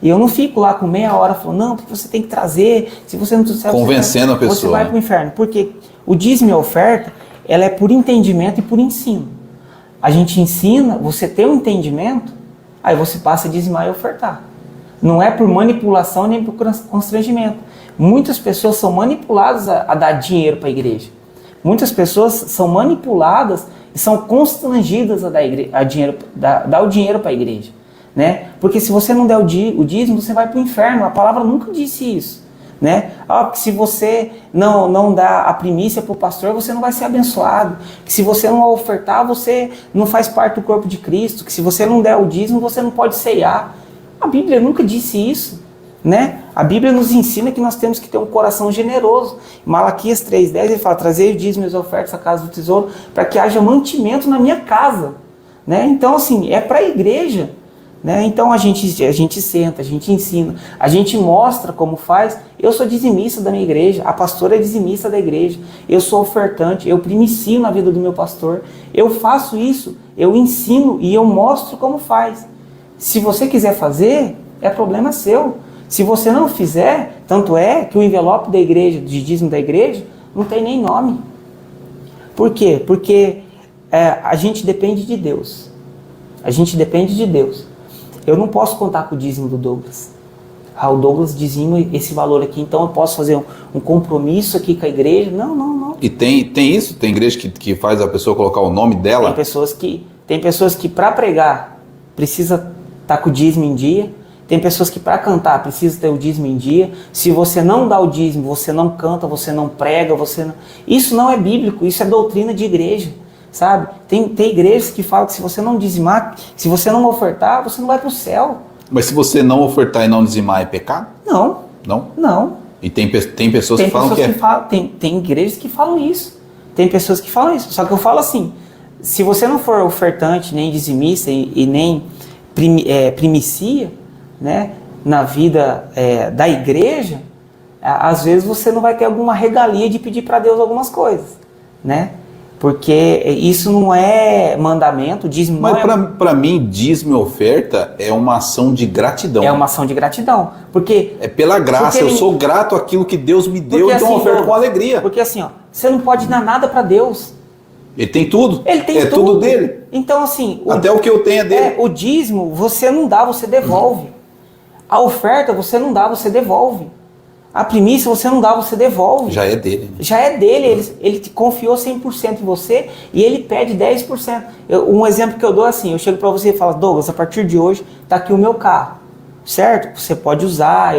E eu não fico lá com meia hora falando, não, porque você tem que trazer, se você não trouxer... Convencendo a pessoa. Você vai para o inferno. Porque o dízimo e a oferta, ela é por entendimento e por ensino. A gente ensina, você tem um entendimento, aí você passa a dizimar e ofertar. Não é por manipulação nem por constrangimento. Muitas pessoas são manipuladas a dar dinheiro para a igreja. Muitas pessoas são manipuladas e são constrangidas a dar o dinheiro para a igreja. Né? Porque se você não der o dízimo, você vai para o inferno. A palavra nunca disse isso. Né? Porque se você não dá a primícia para o pastor, você não vai ser abençoado. Que se você não ofertar, você não faz parte do corpo de Cristo. Que se você não der o dízimo, você não pode ceiar. A Bíblia nunca disse isso. Né? A Bíblia nos ensina que nós temos que ter um coração generoso. Malaquias 3,10 ele fala, trazei o dízimo e as ofertas à casa do tesouro para que haja mantimento na minha casa. Né? Então assim, é para a igreja. Né? Então a gente senta, a gente ensina, a gente mostra como faz. Eu sou dizimista da minha igreja, a pastora é dizimista da igreja, eu sou ofertante, eu primicio na vida do meu pastor, eu faço isso, eu ensino e eu mostro como faz. Se você quiser fazer, é problema seu. Se você não fizer, tanto é que o envelope da igreja, de dízimo da igreja, não tem nem nome. Por quê? Porque a gente depende de Deus. A gente depende de Deus. Eu não posso contar com o dízimo do Douglas. O Douglas dizima esse valor aqui, então eu posso fazer um compromisso aqui com a igreja? Não. E tem isso? Tem igreja que faz a pessoa colocar o nome dela? Tem pessoas que para pregar precisa estar com o dízimo em dia. Tem pessoas que para cantar precisa ter o dízimo em dia. Se você não dá o dízimo, você não canta, você não prega, Isso não é bíblico, isso é doutrina de igreja, sabe? Tem igrejas que falam que se você não dizimar, se você não ofertar, você não vai para o céu. Mas se você não ofertar e não dizimar, é pecado? Não. Não? E tem pessoas que falam que é... Tem igrejas que falam isso. Tem pessoas que falam isso. Só que eu falo assim, se você não for ofertante, nem dizimista e nem primicia, né, na vida da igreja, às vezes você não vai ter alguma regalia de pedir para Deus algumas coisas, né? Porque isso não é mandamento, dízimo não é... Mas para mim, dízimo e oferta é uma ação de gratidão. É uma ação de gratidão. Porque... É pela graça, eu sou grato àquilo que Deus me deu, então eu oferto com alegria. Porque assim, você não pode dar nada para Deus. Ele tem tudo. Ele tem tudo. Tudo dele. Então assim... Até o que eu tenho é dele. O dízimo, você não dá, você devolve. A oferta, você não dá, você devolve. A primícia você não dá, você devolve. Já é dele. Né? Já é dele, ele te confiou 100% em você e ele pede 10%. Um exemplo que eu dou é assim, eu chego para você e falo, Douglas, a partir de hoje está aqui o meu carro, certo? Você pode usar,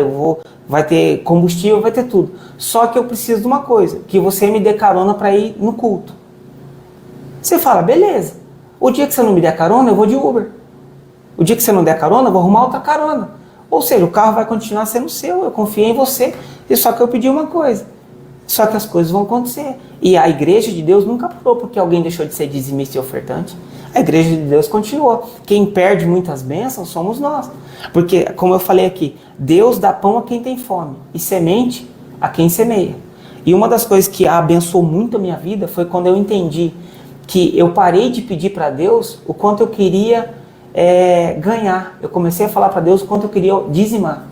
vai ter combustível, vai ter tudo. Só que eu preciso de uma coisa, que você me dê carona para ir no culto. Você fala, beleza. O dia que você não me der carona, eu vou de Uber. O dia que você não der carona, eu vou arrumar outra carona. Ou seja, o carro vai continuar sendo seu, eu confiei em você, e só que eu pedi uma coisa. Só que as coisas vão acontecer. E a igreja de Deus nunca parou porque alguém deixou de ser dizimista e ofertante. A igreja de Deus continuou. Quem perde muitas bênçãos somos nós. Porque, como eu falei aqui, Deus dá pão a quem tem fome e semente a quem semeia. E uma das coisas que abençoou muito a minha vida foi quando eu entendi que eu parei de pedir para Deus o quanto eu queria ganhar. Eu comecei a falar para Deus o quanto eu queria dizimar.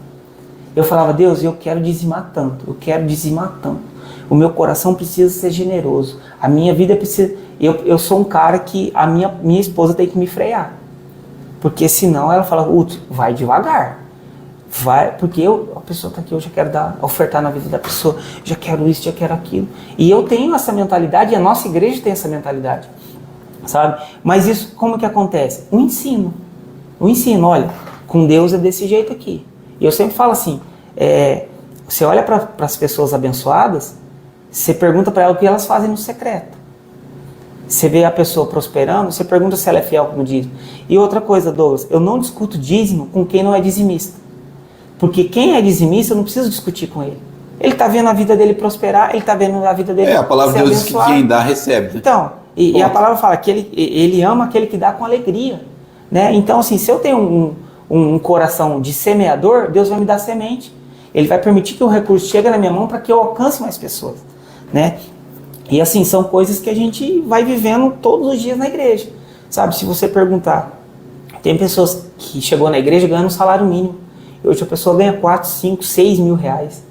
Eu falava, Deus, eu quero dizimar tanto, eu quero dizimar tanto. O meu coração precisa ser generoso. A minha vida precisa... Eu sou um cara que a minha esposa tem que me frear. Porque senão ela fala, vai devagar. Vai, porque a pessoa está aqui, eu já quero ofertar na vida da pessoa, já quero isso, já quero aquilo. E eu tenho essa mentalidade, e a nossa igreja tem essa mentalidade. Sabe? Mas isso como que acontece? O ensino, olha, com Deus é desse jeito aqui. E eu sempre falo assim, você olha para as pessoas abençoadas, você pergunta para elas o que elas fazem no secreto. Você vê a pessoa prosperando, você pergunta se ela é fiel com o dízimo. E outra coisa, Douglas, eu não discuto dízimo com quem não é dizimista. Porque quem é dizimista, eu não preciso discutir com ele. Ele está vendo a vida dele prosperar, ele está vendo a vida dele a palavra de Deus diz que quem dá, recebe. Então, e a palavra fala que ele ama aquele que dá com alegria. Né? Então, assim, se eu tenho um coração de semeador, Deus vai me dar semente. Ele vai permitir que o recurso chegue na minha mão para que eu alcance mais pessoas. Né? E assim, são coisas que a gente vai vivendo todos os dias na igreja. Sabe, se você perguntar, tem pessoas que chegou na igreja ganhando um salário mínimo. E hoje a pessoa ganha 4, 5, 6 mil reais.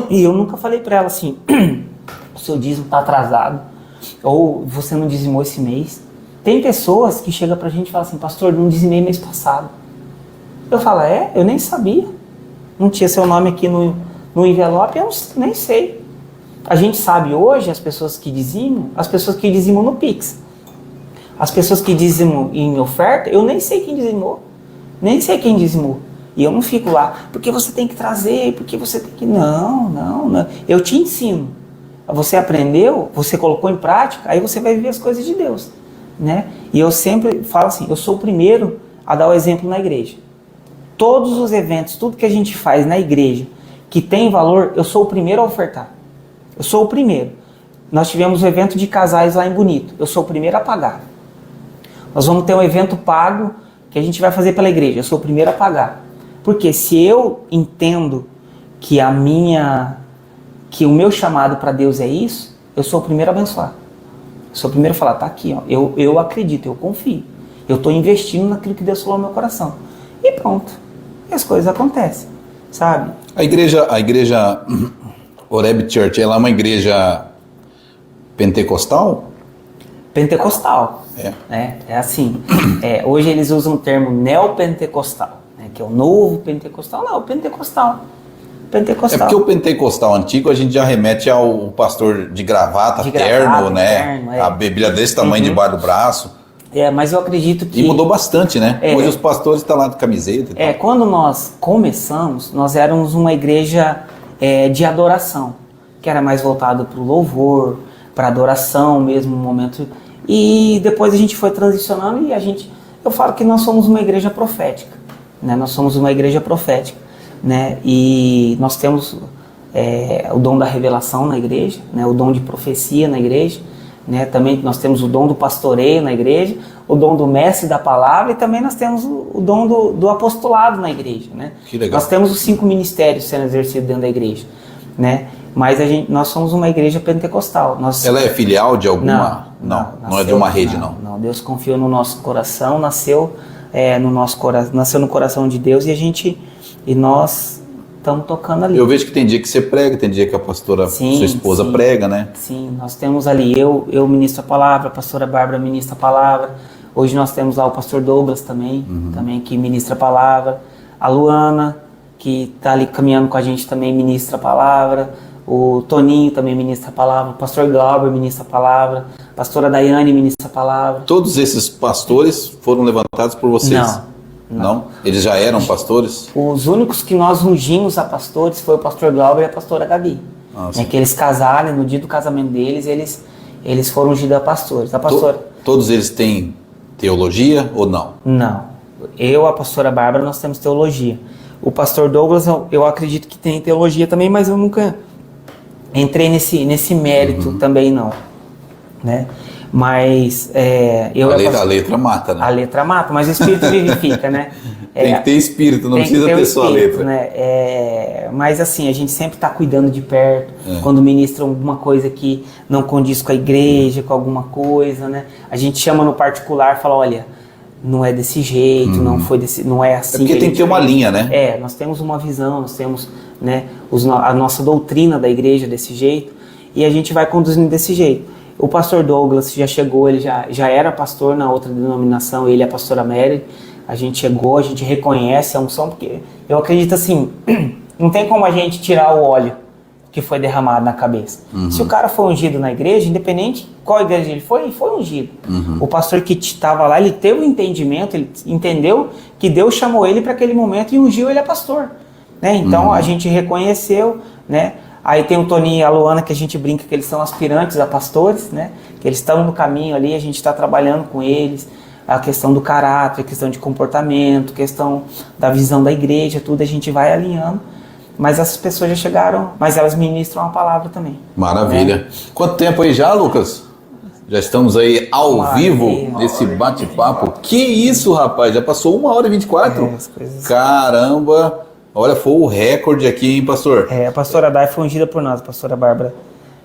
E eu nunca falei para ela assim, o seu dízimo está atrasado, ou você não dizimou esse mês. Tem pessoas que chegam pra gente e falam assim, pastor, não dizimei mês passado. Eu falo, eu nem sabia. Não tinha seu nome aqui no envelope, eu nem sei. A gente sabe hoje, as pessoas que dizimam no Pix. As pessoas que dizimam em oferta, eu nem sei quem dizimou. Nem sei quem dizimou. E eu não fico lá, porque você tem que trazer, porque você tem que... Não. Eu te ensino. Você aprendeu, você colocou em prática, aí você vai viver as coisas de Deus. Né? E eu sempre falo assim, eu sou o primeiro a dar o exemplo na igreja. Todos os eventos, tudo que a gente faz na igreja, que tem valor, eu sou o primeiro a ofertar. Eu sou o primeiro. Nós tivemos um evento de casais lá em Bonito, eu sou o primeiro a pagar. Nós vamos ter um evento pago, que a gente vai fazer pela igreja, eu sou o primeiro a pagar. Porque se eu entendo que o meu chamado para Deus é isso, eu sou o primeiro a abençoar. Eu sou o primeiro a falar, tá aqui, ó, eu acredito, eu confio. Eu estou investindo naquilo que Deus falou no meu coração. e pronto. E as coisas acontecem, sabe? A igreja Oreb Church, ela é uma igreja pentecostal? Pentecostal. É assim. Hoje eles usam o termo neopentecostal, né, que é o novo pentecostal. Não, o pentecostal. É porque o pentecostal antigo a gente já remete ao pastor de gravata, terno, né? A Bíblia desse tamanho debaixo do braço. Mas eu acredito que... E mudou bastante, né? Hoje os pastores estão lá de camiseta e tal. Quando nós começamos, nós éramos uma igreja de adoração, que era mais voltado para o louvor, para adoração mesmo, no momento... E depois a gente foi transicionando e eu falo que nós somos uma igreja profética, né? Nós somos uma igreja profética, né? E nós temos o dom da revelação na igreja, né? O dom de profecia na igreja, né? Também nós temos o dom do pastoreio na igreja, o dom do mestre da palavra e também nós temos o dom do apostolado na igreja, né? Que legal. Nós temos os 5 ministérios sendo exercidos dentro da igreja, né? Mas nós somos uma igreja pentecostal. Ela é filial de alguma? Não é de uma rede, não. Não, Deus confiou no nosso coração, nasceu no coração de Deus e nós estamos tocando ali. Eu vejo que tem dia que você prega, tem dia que a pastora, sua esposa, prega, né? Sim, nós temos ali, eu ministro a palavra, a pastora Bárbara ministra a palavra. Hoje nós temos lá o pastor Douglas também que ministra a palavra. A Luana, que está ali caminhando com a gente, também ministra a palavra. O Toninho também ministra a palavra, o pastor Glauber ministra a palavra, a pastora Daiane ministra a palavra. Todos esses pastores foram levantados por vocês? Não? Eles já eram pastores? Os únicos que nós ungimos a pastores foi o pastor Glauber e a pastora Gabi. Que eles casaram, no dia do casamento deles, eles foram ungidos a pastores. Todos eles têm teologia ou não? Não. Eu, a pastora Bárbara, nós temos teologia. O pastor Douglas, eu acredito que tem teologia também, mas eu nunca entrei nesse mérito também não, né? Mas a letra mata, né? A letra mata, mas o espírito vivifica, né? Tem que ter espírito, não precisa ter só a letra. Né? Mas assim, a gente sempre está cuidando de perto, quando ministram alguma coisa que não condiz com a igreja, com alguma coisa, né? A gente chama no particular e fala, olha, não é desse jeito, não é assim. Porque tem que ter uma linha, né? Nós temos uma visão, nós temos, né, a nossa doutrina da igreja desse jeito e a gente vai conduzindo desse jeito. O pastor Douglas já chegou, ele já era pastor na outra denominação, ele e a pastora Mary. A gente chegou, a gente reconhece a unção, porque eu acredito assim, não tem como a gente tirar o óleo que foi derramado na cabeça. Se o cara foi ungido na igreja, independente qual igreja ele foi ungido. O pastor que estava lá, ele teve um entendimento, ele entendeu que Deus chamou ele para aquele momento e ungiu ele a pastor. Né? Então a gente reconheceu, né? Aí tem o Toninho e a Luana, que a gente brinca que eles são aspirantes a pastores, né? Que eles estão no caminho ali, a gente está trabalhando com eles, a questão do caráter, a questão de comportamento, a questão da visão da igreja, tudo a gente vai alinhando. Mas essas pessoas já chegaram, mas elas ministram a palavra também. Maravilha. Né? Quanto tempo aí já, Lucas? Já estamos aí ao vivo nesse bate-papo. Que isso, rapaz? Já passou 1h24? Caramba! Olha, foi o recorde aqui, hein, pastor? A pastora Dai foi ungida por nós, a pastora Bárbara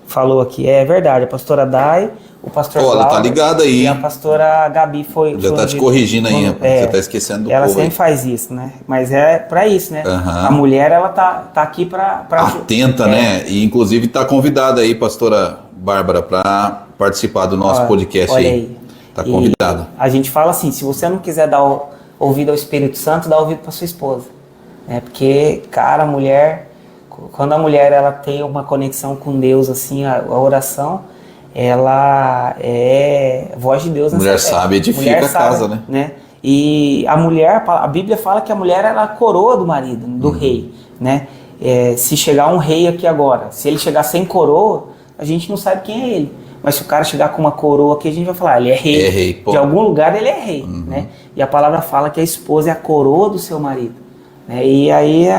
falou aqui. É verdade, a pastora Dai, o pastor Cláudio, ela tá ligada aí. E a pastora Gabi foi... Já tá te corrigindo aí, rapaz. Você tá esquecendo do povo. Ela sempre faz isso, né? Mas é pra isso, né? A mulher, ela tá aqui pra atenta, né? E inclusive tá convidada aí, pastora Bárbara, pra participar do nosso podcast aí. Tá convidada. A gente fala assim, se você não quiser dar ouvido ao Espírito Santo, dá ouvido pra sua esposa. Porque, cara, quando a mulher ela tem uma conexão com Deus, assim, a oração, ela é voz de Deus. Mulher sabe, edifica a casa, né? E a mulher, a Bíblia fala que a mulher era a coroa do marido, do rei, né? Se chegar um rei aqui agora, se ele chegar sem coroa, a gente não sabe quem é ele. Mas se o cara chegar com uma coroa aqui, a gente vai falar, ele é rei. É rei, de algum lugar ele é rei, né? E a palavra fala que a esposa é a coroa do seu marido. E aí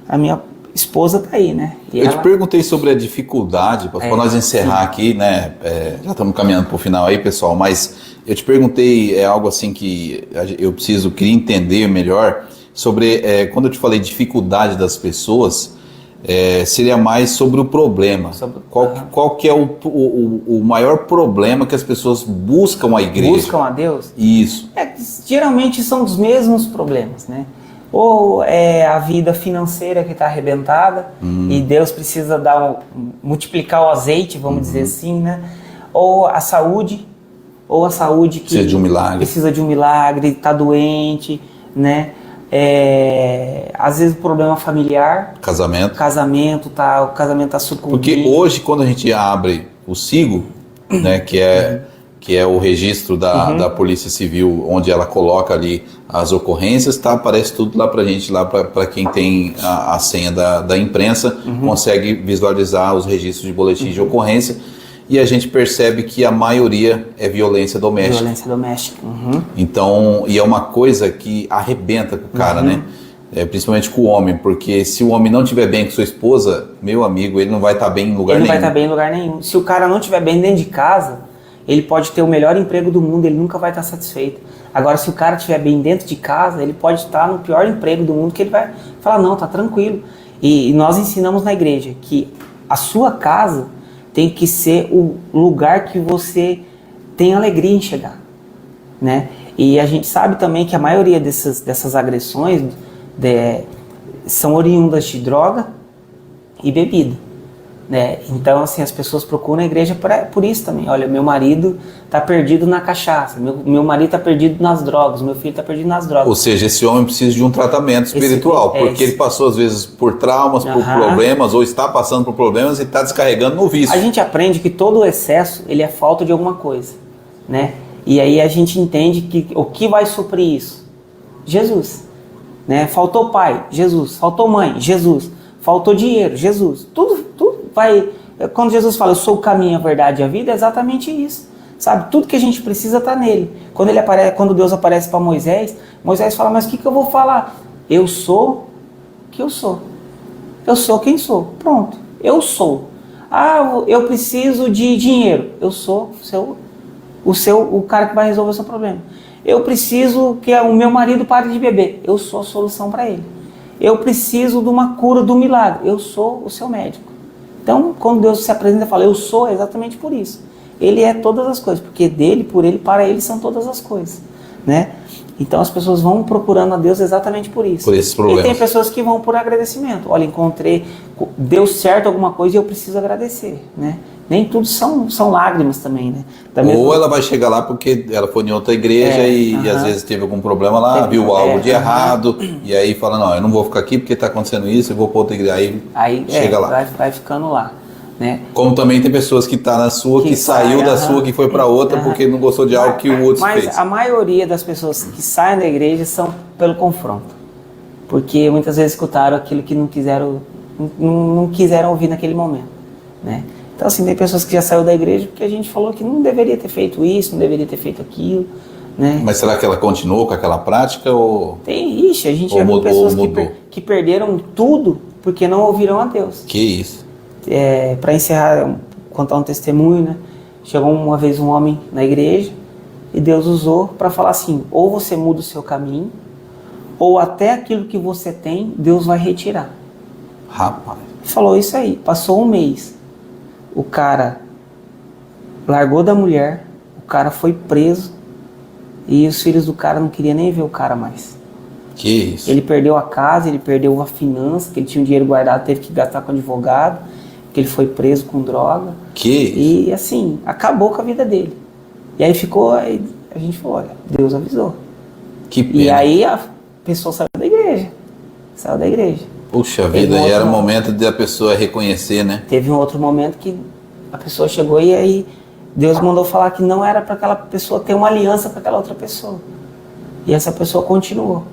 a minha esposa tá aí, né? Eu te perguntei sobre a dificuldade, para nós encerrar aqui, né? Já estamos caminhando para o final aí, pessoal, mas eu te perguntei algo assim que eu queria entender melhor sobre, quando eu te falei dificuldade das pessoas, seria mais sobre o problema. Qual que é o maior problema que as pessoas buscam a igreja? Buscam a Deus? Isso. Geralmente são os mesmos problemas, né? Ou é a vida financeira que está arrebentada e Deus precisa multiplicar o azeite, vamos dizer assim, né? Ou a saúde que Precisa de um milagre. Precisa de um milagre, está doente, né? Às vezes o problema familiar, Casamento. o casamento está sucumbindo. Porque hoje, quando a gente abre o SIGO, né, que é o registro da Polícia Civil, onde ela coloca ali as ocorrências, tá? Aparece tudo lá pra gente, lá para quem tem a senha da imprensa, consegue visualizar os registros de boletim de ocorrência, e a gente percebe que a maioria é violência doméstica. Violência doméstica. Então, e é uma coisa que arrebenta com o cara, né? Principalmente com o homem, porque se o homem não estiver bem com sua esposa, meu amigo, ele não vai estar bem em lugar nenhum. Ele não vai estar bem em lugar nenhum. Se o cara não estiver bem dentro de casa, ele pode ter o melhor emprego do mundo, ele nunca vai estar satisfeito. Agora, se o cara estiver bem dentro de casa, ele pode estar no pior emprego do mundo, que ele vai falar, não, tá tranquilo. E nós ensinamos na igreja que a sua casa tem que ser o lugar que você tem alegria em chegar, né? E a gente sabe também que a maioria dessas agressões são oriundas de droga e bebida, né? Então, assim, as pessoas procuram a igreja por isso também. Olha, meu marido está perdido na cachaça, meu marido está perdido nas drogas, meu filho está perdido nas drogas. Ou seja, esse homem precisa de um tratamento espiritual, porque ele passou às vezes por traumas, por problemas, ou está passando por problemas e está descarregando no vício. A gente aprende que todo o excesso, ele é falta de alguma coisa, né? E aí a gente entende que o que vai suprir isso? Jesus, né? Faltou pai, Jesus. Faltou mãe, Jesus. Faltou dinheiro, Jesus. Tudo vai... Quando Jesus fala, eu sou o caminho, a verdade e a vida, é exatamente isso. Sabe? Tudo que a gente precisa está nele. Quando Deus aparece para Moisés, Moisés fala, mas o que eu vou falar? Eu sou o que eu sou. Eu sou quem sou. Pronto. Eu sou. Ah, eu preciso de dinheiro. Eu sou o cara que vai resolver o seu problema. Eu preciso que o meu marido pare de beber. Eu sou a solução para ele. Eu preciso de uma cura, do milagre. Eu sou o seu médico. Então, quando Deus se apresenta e fala, eu sou, é exatamente por isso. Ele é todas as coisas, porque dele, por ele, para ele são todas as coisas, né? Então as pessoas vão procurando a Deus exatamente por isso. Por esses problemas. E tem pessoas que vão por agradecimento. Olha, deu certo alguma coisa e eu preciso agradecer, né? Nem tudo são lágrimas também, né? Ou ela vai chegar lá porque ela foi em outra igreja e às vezes teve algum problema lá, viu algo de errado, e aí fala, não, eu não vou ficar aqui porque está acontecendo isso, eu vou para outra igreja. Aí chega lá. Vai ficando lá, né? Como também tem pessoas que estão na sua, que saiu da sua, que foi para outra porque não gostou de algo que o outro fez. Mas a maioria das pessoas que saem da igreja são pelo confronto. Porque muitas vezes escutaram aquilo que não quiseram ouvir naquele momento, né? Então, assim, tem pessoas que já saíram da igreja porque a gente falou que não deveria ter feito isso, não deveria ter feito aquilo, né? Mas será que ela continuou com aquela prática ou... A gente já viu pessoas que perderam tudo porque não ouviram a Deus. Que isso? Para encerrar, contar um testemunho, né? Chegou uma vez um homem na igreja e Deus usou para falar assim, ou você muda o seu caminho, ou até aquilo que você tem, Deus vai retirar. Rapaz. Falou isso aí, passou um mês. O cara largou da mulher, o cara foi preso e os filhos do cara não queriam nem ver o cara mais. Que isso? Ele perdeu a casa, ele perdeu a finança, que ele tinha um dinheiro guardado, teve que gastar com advogado, que ele foi preso com droga. Que isso? E assim, acabou com a vida dele. E aí a gente falou, olha, Deus avisou. Que pena. E aí a pessoa saiu da igreja. Puxa vida, e era o momento de a pessoa reconhecer, né? Teve um outro momento que a pessoa chegou e aí Deus mandou falar que não era para aquela pessoa ter uma aliança com aquela outra pessoa. E essa pessoa continuou.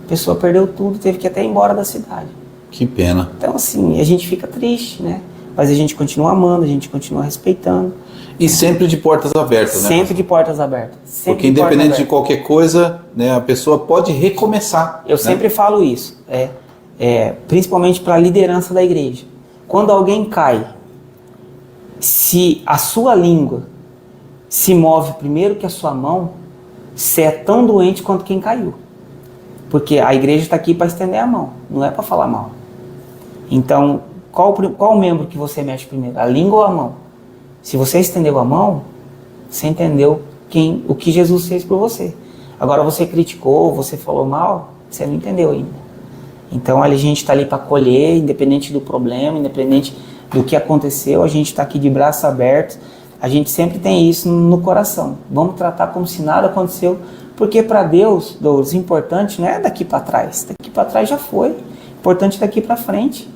A pessoa perdeu tudo, teve que até ir embora da cidade. Que pena. Então, assim, a gente fica triste, né? Mas a gente continua amando, a gente continua respeitando. E sempre de portas abertas, né? Sempre de portas abertas. Porque independente de qualquer coisa, né, a pessoa pode recomeçar. Eu sempre falo isso. Principalmente para a liderança da igreja. Quando alguém cai, se a sua língua se move primeiro que a sua mão, você é tão doente quanto quem caiu. Porque a igreja está aqui para estender a mão, não é para falar mal. Então, qual membro que você mexe primeiro? A língua ou a mão? Se você estendeu a mão, você entendeu o que Jesus fez por você. Agora você criticou, você falou mal, Você não entendeu ainda. Então a gente está ali para acolher, independente do problema, independente do que aconteceu, a gente está aqui de braços abertos. A gente sempre tem isso no coração. Vamos tratar como se nada aconteceu, porque para Deus, o importante não é daqui para trás. Daqui para trás já foi. Importante é daqui para frente.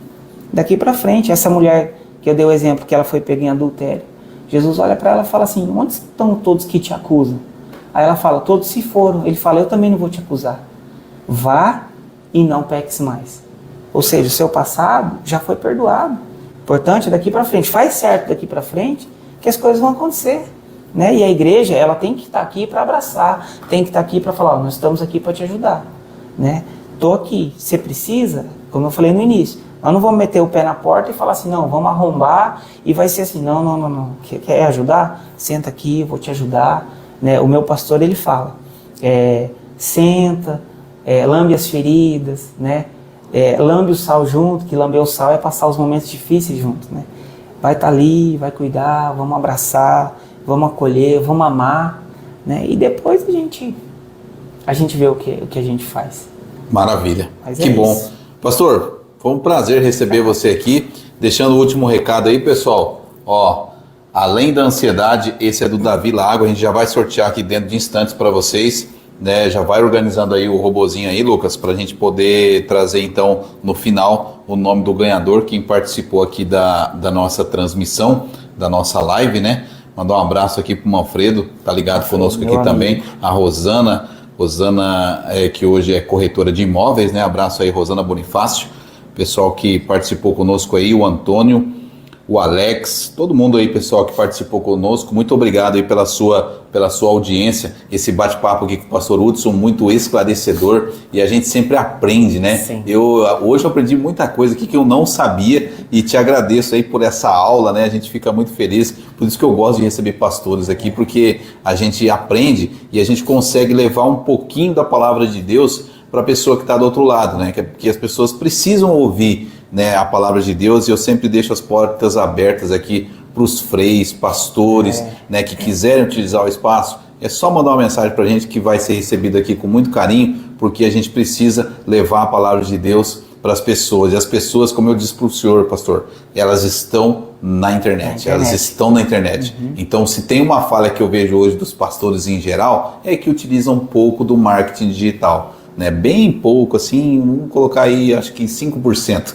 Daqui para frente. Essa mulher que eu dei o exemplo, que ela foi pega em adultério. Jesus olha para ela e fala assim: onde estão todos que te acusam? Aí ela fala: todos se foram. Ele fala: eu também não vou te acusar. Vá e não peques mais. Ou seja, o seu passado já foi perdoado. Importante é daqui para frente. Faz certo daqui para frente, que as coisas vão acontecer. Né? E a igreja, ela tem que estar aqui para abraçar, tem que estar aqui para falar: nós estamos aqui para te ajudar. Né? Estou aqui, você precisa, como eu falei no início, nós não vamos meter o pé na porta e falar assim: não, vamos arrombar e vai ser assim, não. Quer ajudar? Senta aqui, eu vou te ajudar. Né? O meu pastor, ele fala, senta, lambe as feridas, né? Lambe o sal junto, que lamber o sal é passar os momentos difíceis junto. Né? Vai estar ali, vai cuidar, vamos abraçar, vamos acolher, vamos amar, né? E depois a gente vê o que a gente faz. Maravilha, Mas que bom. Isso. Pastor, foi um prazer receber você aqui. Deixando o último recado aí, pessoal. Ó, além da ansiedade, esse é do Davi Lago. A gente já vai sortear aqui dentro de instantes para vocês. Né? Já vai organizando aí o robozinho aí, Lucas, para a gente poder trazer então no final o nome do ganhador, quem participou aqui da nossa transmissão, da nossa live, né? Mandar um abraço aqui pro Manfredo, tá ligado conosco aqui também. A Rosana, que hoje é corretora de imóveis, né? Abraço aí, Rosana Bonifácio. Pessoal que participou conosco aí, o Antônio, o Alex, todo mundo aí, pessoal que participou conosco. Muito obrigado aí pela sua audiência. Esse bate-papo aqui com o pastor Hudson, muito esclarecedor, e a gente sempre aprende, né? Sim. Hoje eu aprendi muita coisa aqui que eu não sabia, e te agradeço aí por essa aula, né? A gente fica muito feliz, por isso que eu gosto de receber pastores aqui, porque a gente aprende e a gente consegue levar um pouquinho da palavra de Deus para a pessoa que está do outro lado, né? Que as pessoas precisam ouvir, né, a palavra de Deus, e eu sempre deixo as portas abertas aqui para os freis, pastores, né, que quiserem utilizar o espaço. É só mandar uma mensagem para a gente que vai ser recebida aqui com muito carinho, porque a gente precisa levar a palavra de Deus para as pessoas. E as pessoas, como eu disse para o senhor, pastor, elas estão na internet. Elas estão na internet. Uhum. Então, se tem uma falha que eu vejo hoje dos pastores em geral, é que utilizam um pouco do marketing digital. Né, bem pouco, assim, vamos colocar aí, acho que 5%.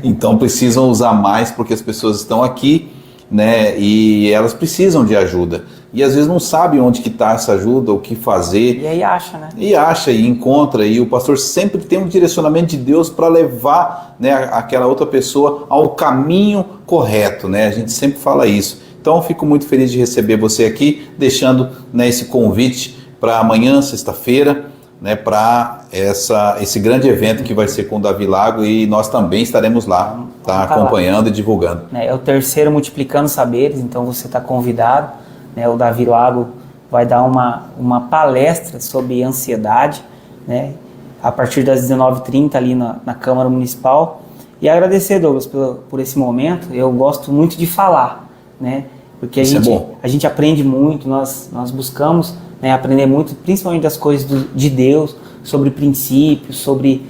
Então precisam usar mais, porque as pessoas estão aqui, né, e elas precisam de ajuda. E às vezes não sabem onde que está essa ajuda, o que fazer. E aí acha, né? E acha, e encontra, e o pastor sempre tem um direcionamento de Deus para levar, né, aquela outra pessoa ao caminho correto, né? A gente sempre fala isso. Então eu fico muito feliz de receber você aqui, deixando, né, esse convite para amanhã, sexta-feira, né, para esse grande evento que vai ser com o Davi Lago, e nós também estaremos lá, acompanhando e divulgando. É o terceiro Multiplicando Saberes, então você está convidado. Né, o Davi Lago vai dar uma palestra sobre ansiedade, né, a partir das 19h30 ali na Câmara Municipal. E agradecer, Douglas, por esse momento. Eu gosto muito de falar, né, porque a gente aprende muito, nós buscamos, né, aprender muito, principalmente das coisas de Deus, sobre princípios, sobre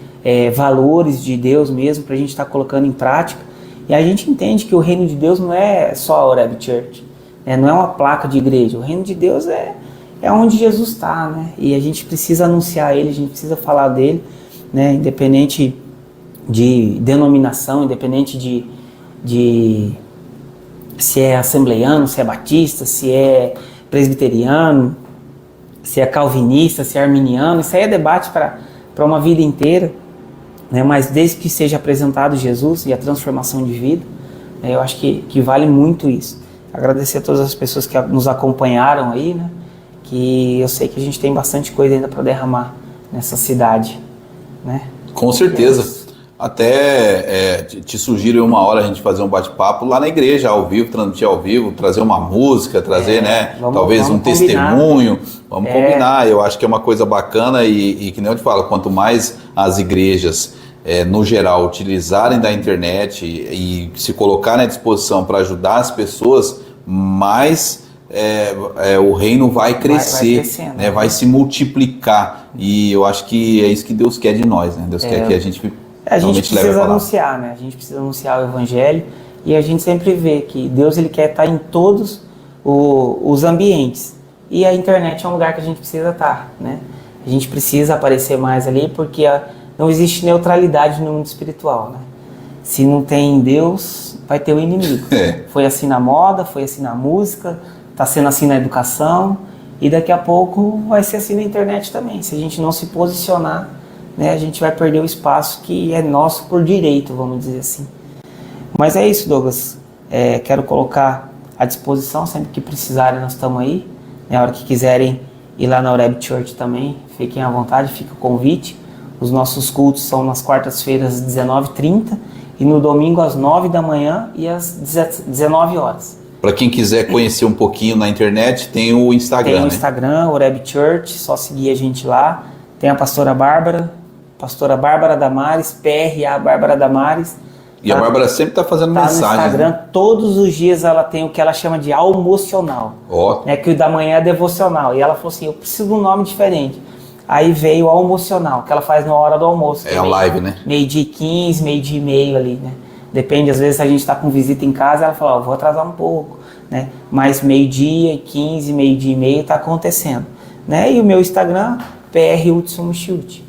valores de Deus mesmo, para a gente estar colocando em prática. E a gente entende que o reino de Deus não é só a Oreb Church, né, não é uma placa de igreja. O reino de Deus é onde Jesus está, né, e a gente precisa anunciar Ele, a gente precisa falar dele, né, independente de denominação, independente de se é assembleiano, se é batista, se é presbiteriano, se é calvinista, se é arminiano. Isso aí é debate para uma vida inteira, né? Mas desde que seja apresentado Jesus e a transformação de vida, né, eu acho que vale muito isso. Agradecer a todas as pessoas que nos acompanharam aí, né? Que eu sei que a gente tem bastante coisa ainda para derramar nessa cidade, né? Com certeza. Até te sugiro uma hora a gente fazer um bate-papo lá na igreja, ao vivo, transmitir ao vivo, trazer uma música, trazer, né, talvez um testemunho. Vamos combinar. Eu acho que é uma coisa bacana, e que nem eu te falo, quanto mais as igrejas, no geral, utilizarem da internet e se colocarem à disposição para ajudar as pessoas, mais o reino vai crescer, vai se multiplicar. E eu acho que é isso que Deus quer de nós, né? Deus quer que a gente realmente leve a precisa palavra. anunciar, né? A gente precisa anunciar o evangelho e a gente sempre vê que Deus ele quer estar em todos os ambientes. E a internet é um lugar que a gente precisa estar, né? A gente precisa aparecer mais ali porque não existe neutralidade no mundo espiritual, né? Se não tem Deus, vai ter o inimigo. Foi assim na moda, foi assim na música, está sendo assim na educação e daqui a pouco vai ser assim na internet também. Se a gente não se posicionar, né, a gente vai perder o espaço que é nosso por direito, vamos dizer assim. Mas é isso, Douglas. Quero colocar à disposição, sempre que precisarem nós estamos aí. Na hora que quiserem ir lá na Oreb Church também, fiquem à vontade, fica o convite. Os nossos cultos são nas quartas-feiras às 19h30 e no domingo às 9 da manhã e às 19 horas. Para quem quiser conhecer um pouquinho na internet, tem o Instagram, Tem o Instagram, Oreb Church, só seguir a gente lá. Tem a pastora Bárbara Damares, PRA Bárbara Damares. E a Bárbara sempre está fazendo mensagem. No Instagram, né? Todos os dias ela tem o que ela chama de almocional. Né, que o da manhã é devocional. E ela falou assim, eu preciso de um nome diferente. Aí veio o almocional, que ela faz na hora do almoço. É a live, né? 12h15, 12h30 ali, né? Depende, às vezes a gente está com visita em casa, ela fala, vou atrasar um pouco, né? Mas 12h15, 12h30 está acontecendo. Né? E o meu Instagram, PR Hudson Michiuti.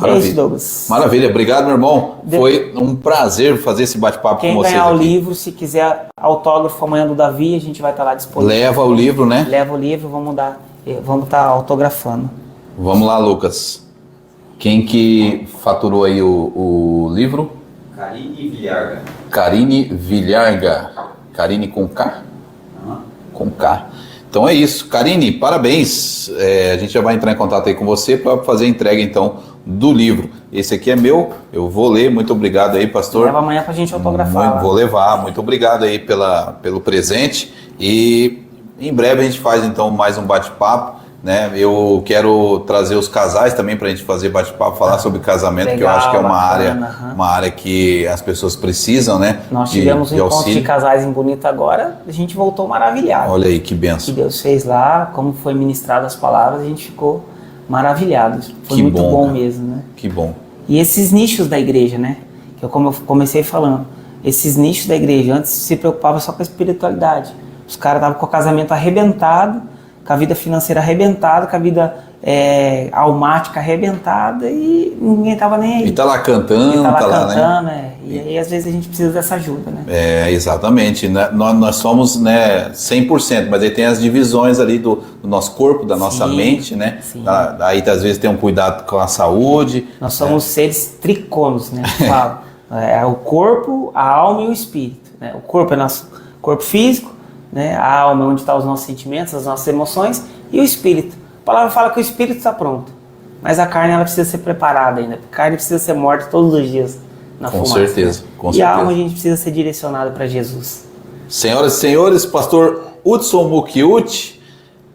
É isso, Douglas. Maravilha, obrigado, meu irmão. Foi um prazer fazer esse bate-papo com vocês. Quem ganhar aqui. o livro, se quiser autógrafo amanhã do Davi, a gente vai estar lá disponível. Leva o livro, né? Leva o livro, vamos estar autografando. Vamos lá, Lucas. Quem que faturou aí o livro? Karine Vilharga. Karine Vilharga. Karine com K? Com K. Então é isso. Karine, parabéns. A gente já vai entrar em contato aí com você para fazer a entrega, então, do livro. Esse aqui é meu, eu vou ler. Muito obrigado aí, pastor. Leva amanhã pra gente autografar. Vou levar. Muito obrigado aí pelo presente. E em breve a gente faz, então, mais um bate-papo. Né? Eu quero trazer os casais também para a gente fazer bate-papo, falar sobre casamento, legal, que eu acho que é bacana, uma área que as pessoas precisam, né? Nós tivemos um encontro de casais em Bonito agora, a gente voltou maravilhado. Olha aí, que benção. Que Deus fez lá, como foi ministrado as palavras, a gente ficou maravilhado. Foi muito bom mesmo, né? Que bom. E esses nichos da igreja, né? Que como eu comecei falando, esses nichos da igreja, antes se preocupava só com a espiritualidade. Os caras estavam com o casamento arrebentado, com a vida financeira arrebentada, com a vida almática arrebentada e ninguém estava nem aí. E tá lá cantando, né? E aí às vezes a gente precisa dessa ajuda, né? Exatamente. Nós somos, né, 100%, mas aí tem as divisões ali do nosso corpo, da nossa mente, né? Sim. Aí às vezes tem um cuidado com a saúde. Nós somos seres tricônicos, né? Falo. O corpo, a alma e o espírito. Né? O corpo é nosso corpo físico, né? A alma é onde estão os nossos sentimentos, as nossas emoções, e o espírito. A palavra fala que o espírito está pronto, mas a carne ela precisa ser preparada ainda. A carne precisa ser morta todos os dias na fumaça. Certeza, com e certeza. a alma a gente precisa ser direcionada para Jesus. Senhoras e senhores, pastor Hudson Michiuti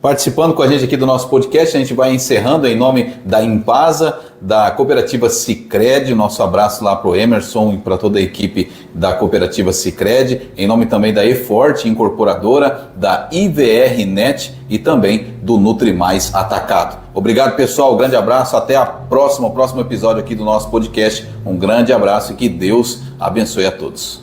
participando com a gente aqui do nosso podcast. A gente vai encerrando em nome da Impasa, da Cooperativa Sicredi. Nosso abraço lá para o Emerson e para toda a equipe da Cooperativa Sicredi. Em nome também da eForte Incorporadora, da IVRnet e também do Nutri Mais Atacado. Obrigado, pessoal. Um grande abraço. Até o próximo episódio aqui do nosso podcast. Um grande abraço e que Deus abençoe a todos.